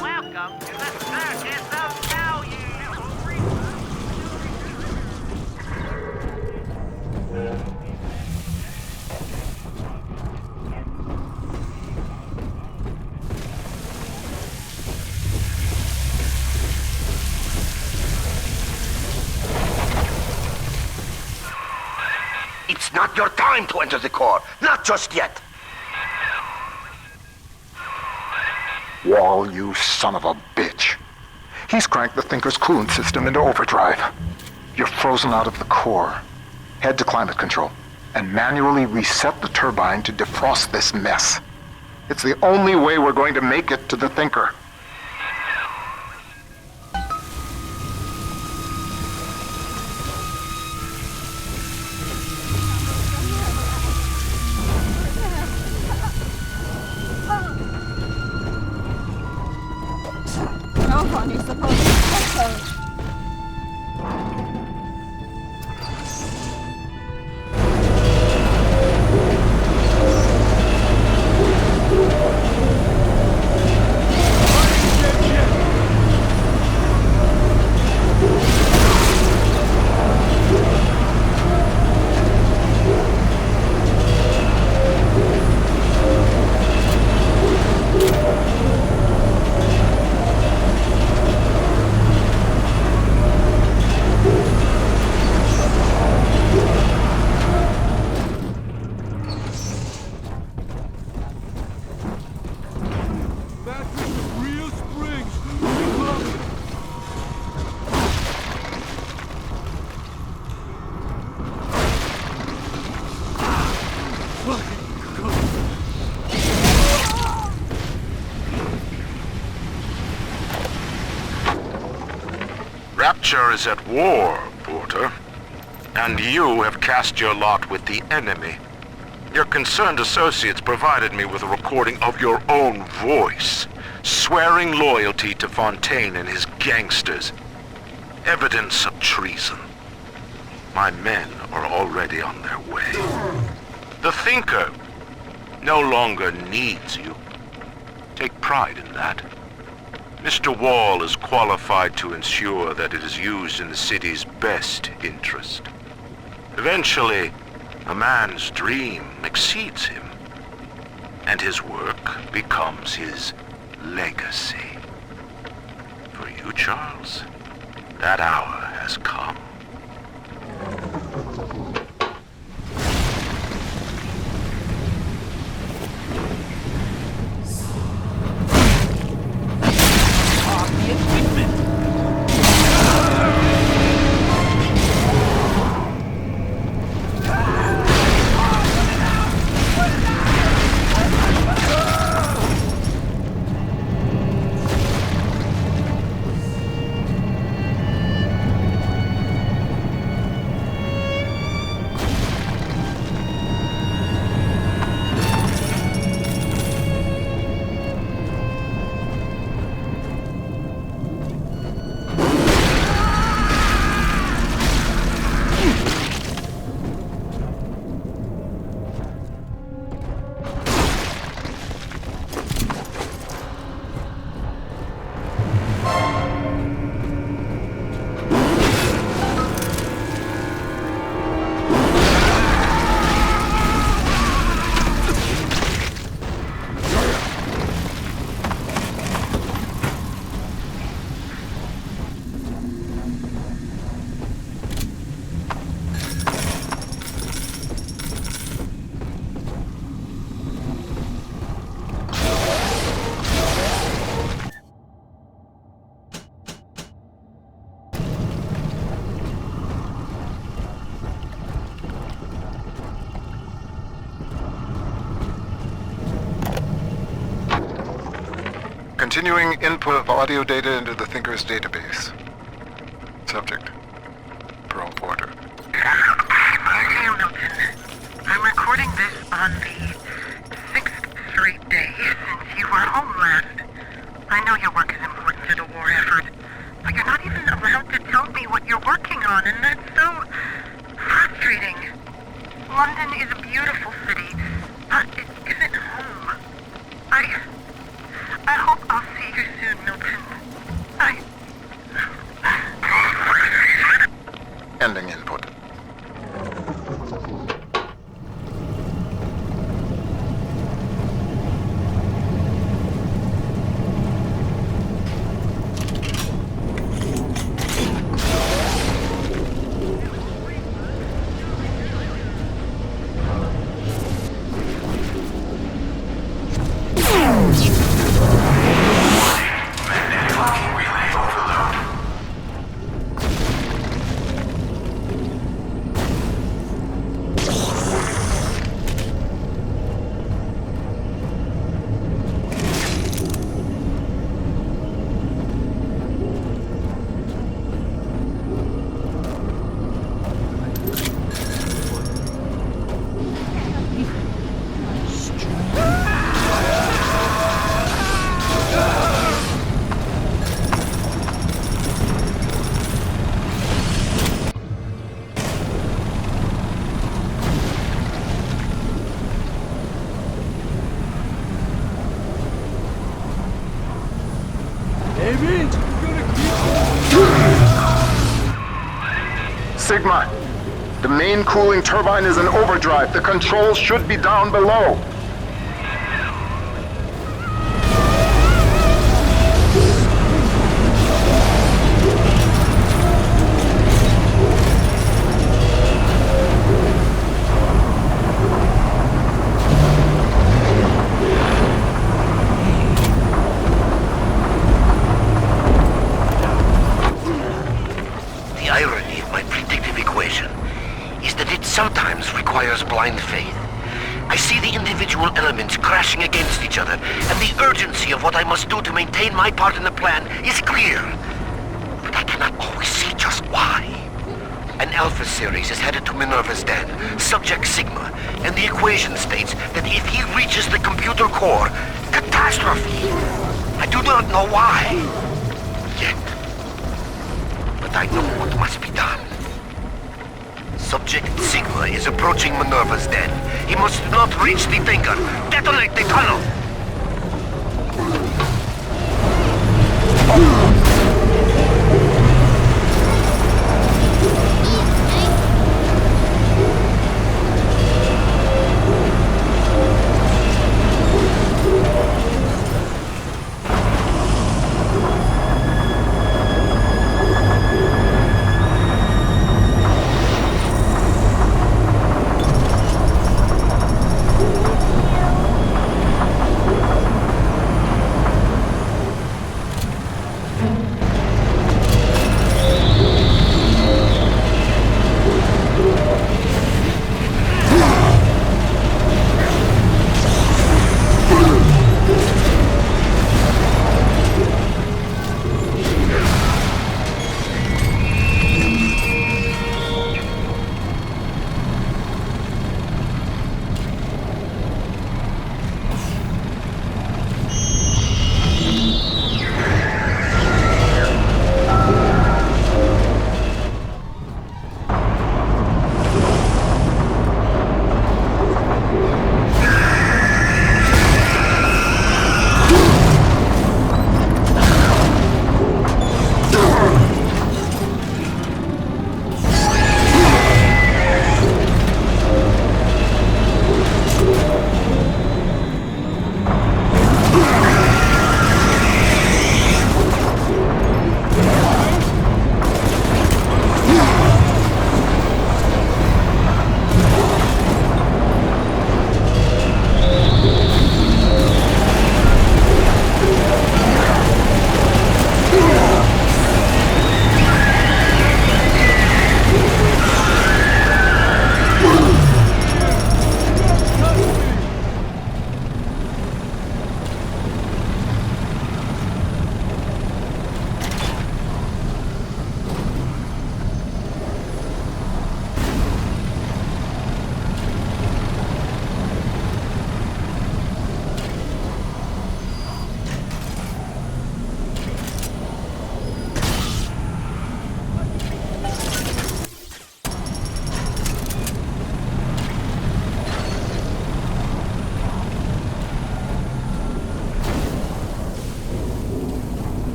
Welcome to the Circus of Value. It's not your time to enter the core. Not just yet. Wall, you son of a bitch. He's cranked the Thinker's coolant system into overdrive. You're frozen out of the core. Head to climate control and manually reset the turbine to defrost this mess. It's the only way we're going to make it to the Thinker. No one is supposed to echo. Rapture is at war, Porter. And you have cast your lot with the enemy. Your concerned associates provided me with a recording of your own voice, swearing loyalty to Fontaine and his gangsters. Evidence of treason. My men are already on their way. The Thinker no longer needs you. Take pride in that. Mr. Wall is qualified to ensure that it is used in the city's best interest. Eventually, a man's dream exceeds him, and his work becomes his legacy. For you, Charles, that hour has come. Continuing input of audio data into the Thinker's database. Subject, Pearl Porter. Okay, Milton. I'm recording this on the 6th straight day since you were home last. I know your work is important to the war effort, but you're not even allowed to tell me what you're working on, and that's so frustrating. London is a beautiful city, but it isn't home. Damn it! Sigma, the main cooling turbine is in overdrive. The controls should be down below. The irony of my predictive equation is that it sometimes requires blind faith. I see the individual elements crashing against each other, and the urgency of what I must do to maintain my part in the plan is clear. But I cannot always see just why. An Alpha series is headed to Minerva's den, subject Sigma, and the equation states that if he reaches the computer core, catastrophe. I do not know why. Yet. But I know what must be done. Subject Sigma is approaching Minerva's den. He must not reach the thinker. Detonate the tunnel!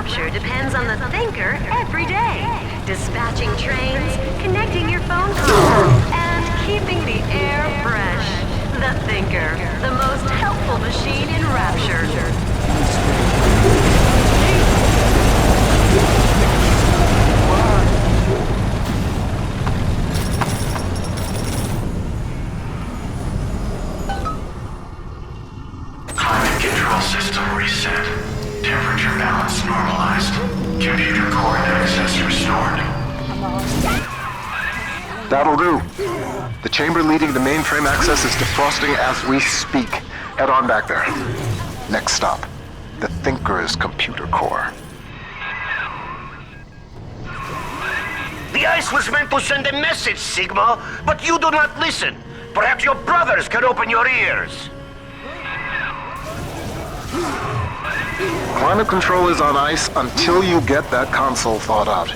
Rapture depends on the thinker every day. Dispatching trains, connecting your phone calls, and keeping the air fresh. The Thinker, the most helpful machine in Rapture. Climate control system reset. Temperature balance normalized. Computer core access restored. That'll do. The chamber leading to mainframe access is defrosting as we speak. Head on back there. Next stop, the Thinker's computer core. The ice was meant to send a message, Sigma, but you do not listen. Perhaps your brothers can open your ears. Climate control is on ice until you get that console thawed out.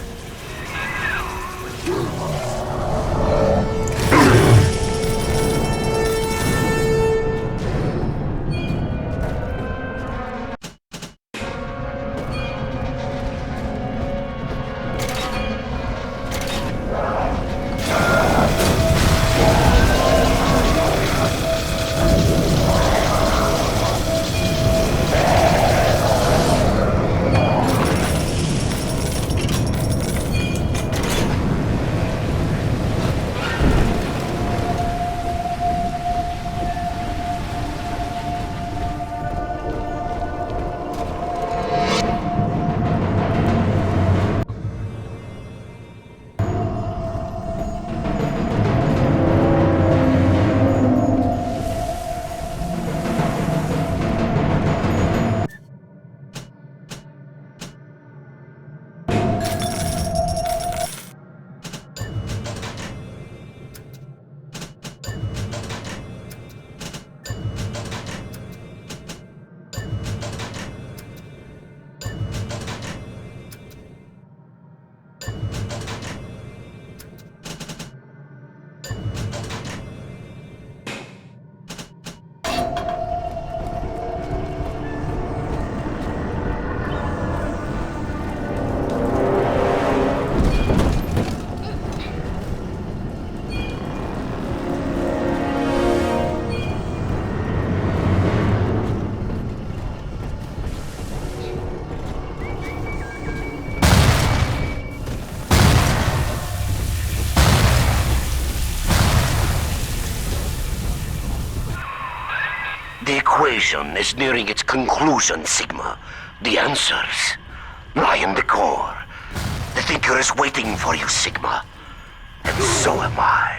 The equation is nearing its conclusion, Sigma. The answers lie in the core. The Thinker is waiting for you, Sigma. And so am I.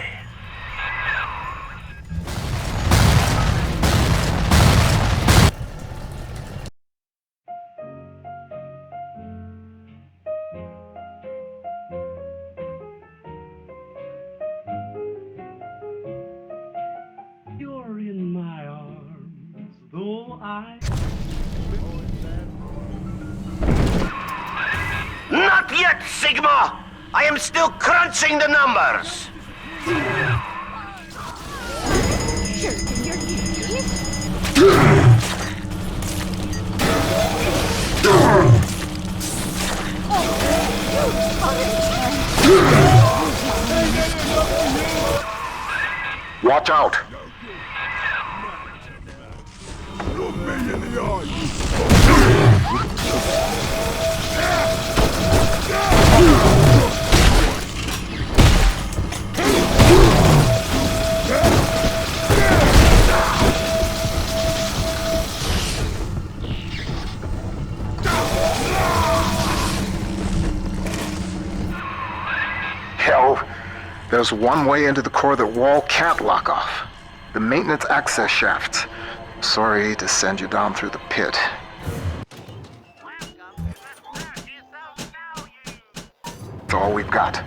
You're in my arms, though I... Not yet, Sigma! I am still crunching the numbers! Watch out! Look me in the eye! Hell, there's one way into the core that Wall can't lock off. The maintenance access shafts. Sorry to send you down through the pit. That's all we've got.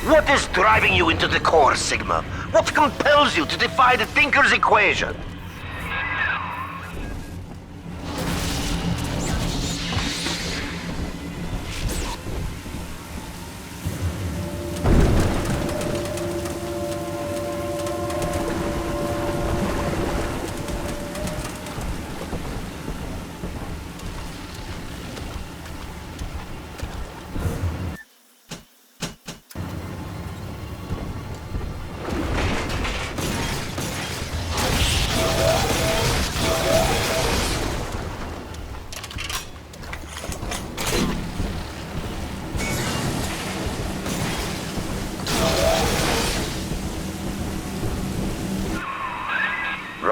What is driving you into the core, Sigma? What compels you to defy the Thinker's equation?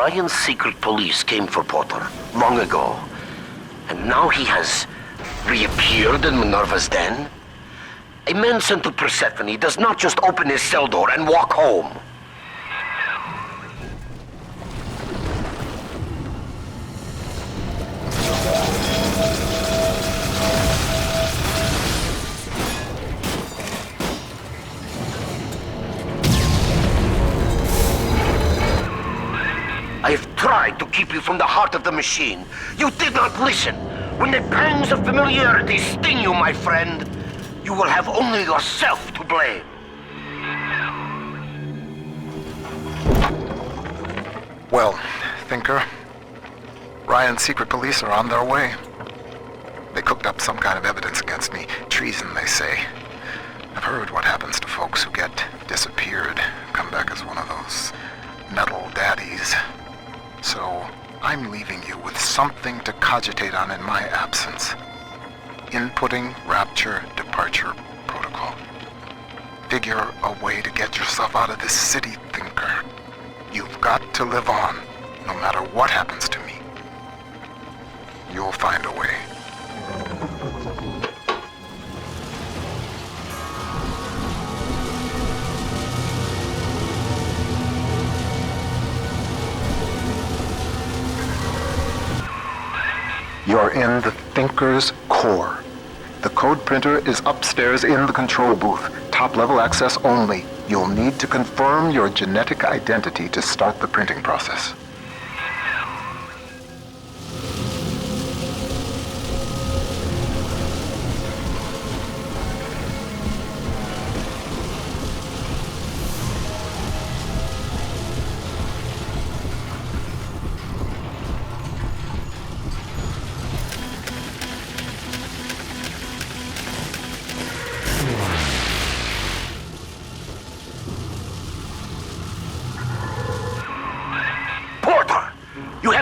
Ryan's secret police came for Porter long ago. And now he has reappeared in Minerva's den? A man sent to Persephone does not just open his cell door and walk home. I have tried to keep you from the heart of the machine. You did not listen. When the pangs of familiarity sting you, my friend, you will have only yourself to blame. Well, Thinker, Ryan's secret police are on their way. They cooked up some kind of evidence against me. Treason, they say. I've heard what happens to folks who get disappeared, come back as one of those metal daddies. So, I'm leaving you with something to cogitate on in my absence. Inputting Rapture Departure Protocol. Figure a way to get yourself out of this city, Thinker. You've got to live on, no matter what happens to me. You'll find a way. You're in the Thinker's core. The code printer is upstairs in the control booth. Top-level access only. You'll need to confirm your genetic identity to start the printing process.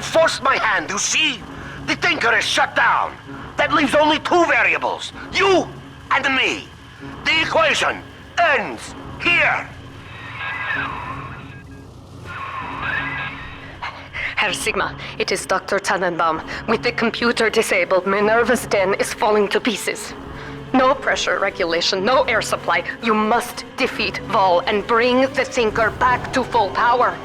Forced my hand, you see? The Thinker is shut down. That leaves only two variables. You and me. The equation ends here. Herr Sigma, it is Dr. Tannenbaum. With the computer disabled, Minerva's den is falling to pieces. No pressure regulation, no air supply. You must defeat Vol and bring the Thinker back to full power.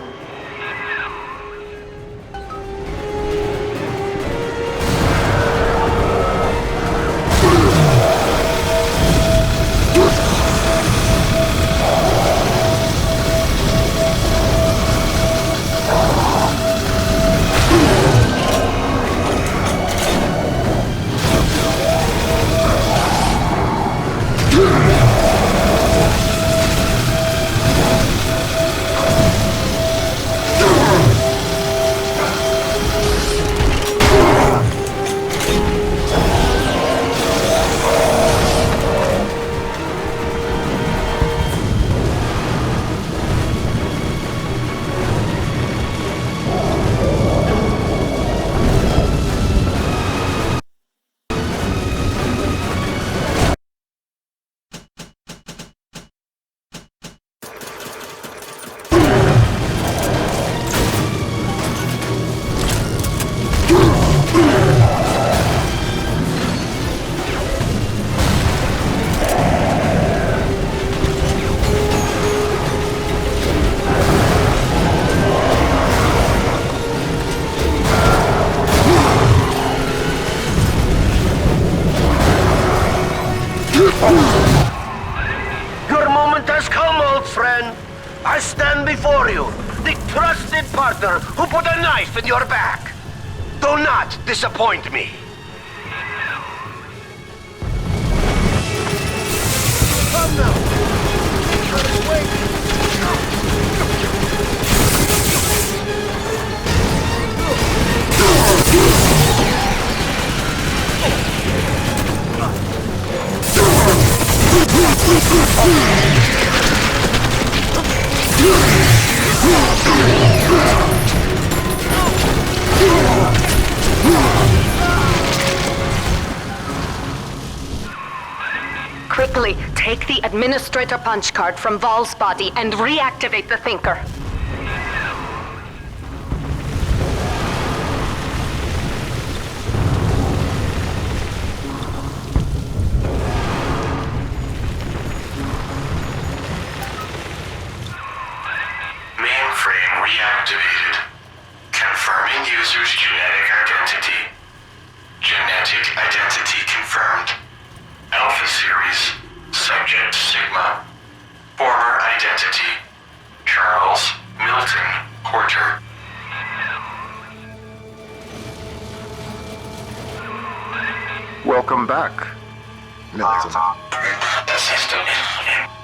Your moment has come, old friend. I stand before you, the trusted partner who put a knife in your back. Do not disappoint me. Come now. Quickly, take the administrator punch card from Vol's body and reactivate the Thinker. Genetic identity confirmed. Alpha Series, Subject Sigma. Former identity, Charles Milton Porter. Welcome back, Milton. Assistant,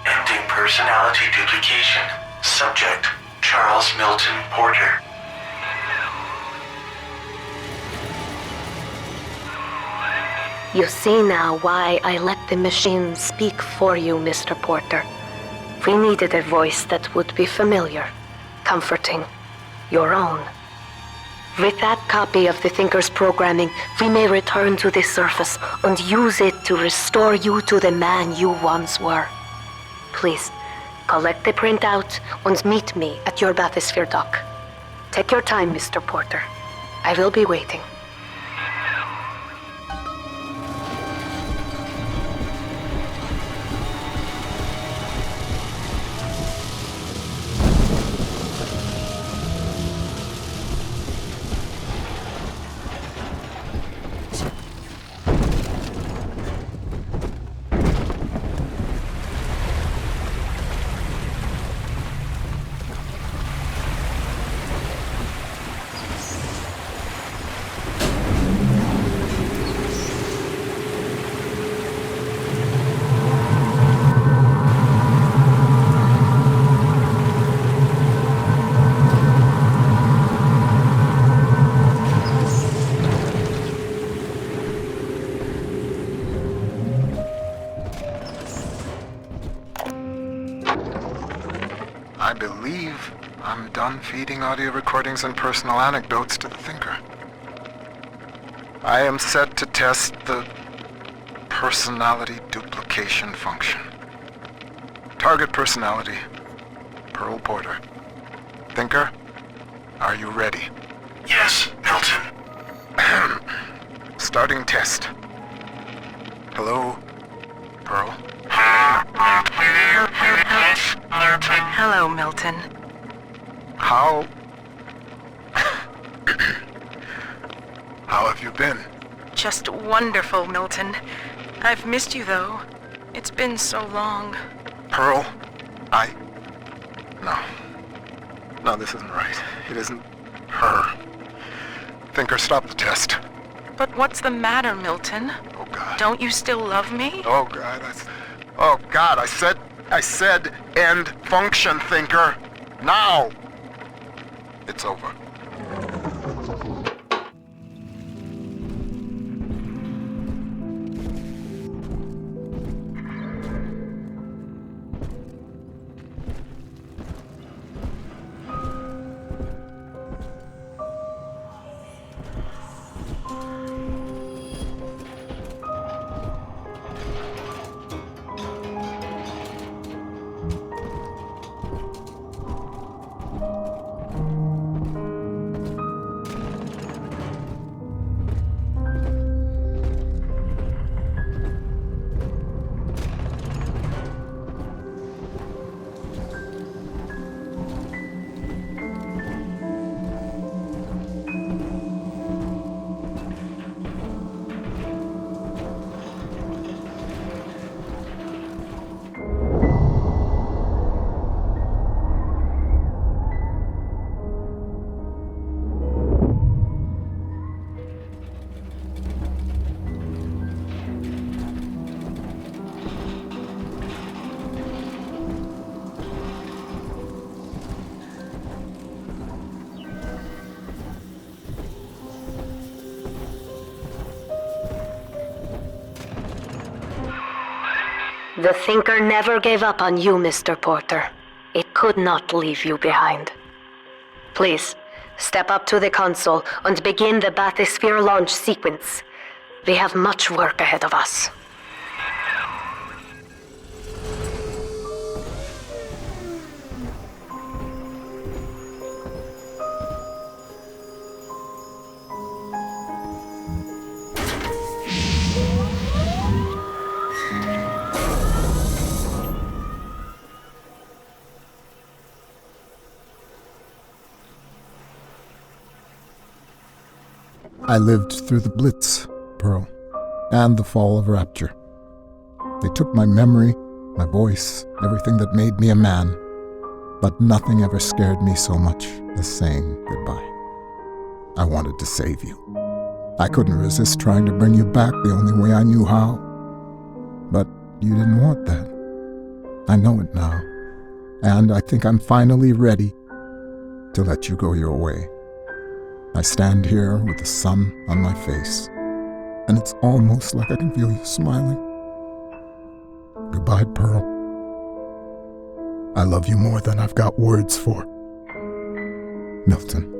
ending personality duplication. Subject, Charles Milton Porter. You see now why I let the machine speak for you, Mr. Porter. We needed a voice that would be familiar, comforting, your own. With that copy of the Thinker's programming, we may return to the surface and use it to restore you to the man you once were. Please, collect the printout and meet me at your bathysphere dock. Take your time, Mr. Porter. I will be waiting. I believe I'm done feeding audio recordings and personal anecdotes to the Thinker. I am set to test the personality duplication function. Target personality, Pearl Porter. Thinker, are you ready? Yes, Milton. Starting test. Hello, Pearl. Hello, Milton. How have you been? Just wonderful, Milton. I've missed you, though. It's been so long. Pearl, No, this isn't right. It isn't her. Thinker, stop the test. But what's the matter, Milton? Oh, God. Don't you still love me? Oh, God, I said end function, Thinker. Now! It's over. The Thinker never gave up on you, Mr. Porter. It could not leave you behind. Please, step up to the console and begin the bathysphere launch sequence. We have much work ahead of us. I lived through the Blitz, Pearl. and the fall of Rapture. They took my memory, my voice, everything that made me a man, but nothing ever scared me so much as saying goodbye. I wanted to save you. I couldn't resist trying to bring you back the only way I knew how. But you didn't want that. I know it now, and I think I'm finally ready to let you go your way. I stand here with the sun on my face, and it's almost like I can feel you smiling. Goodbye, Pearl. I love you more than I've got words for. Milton.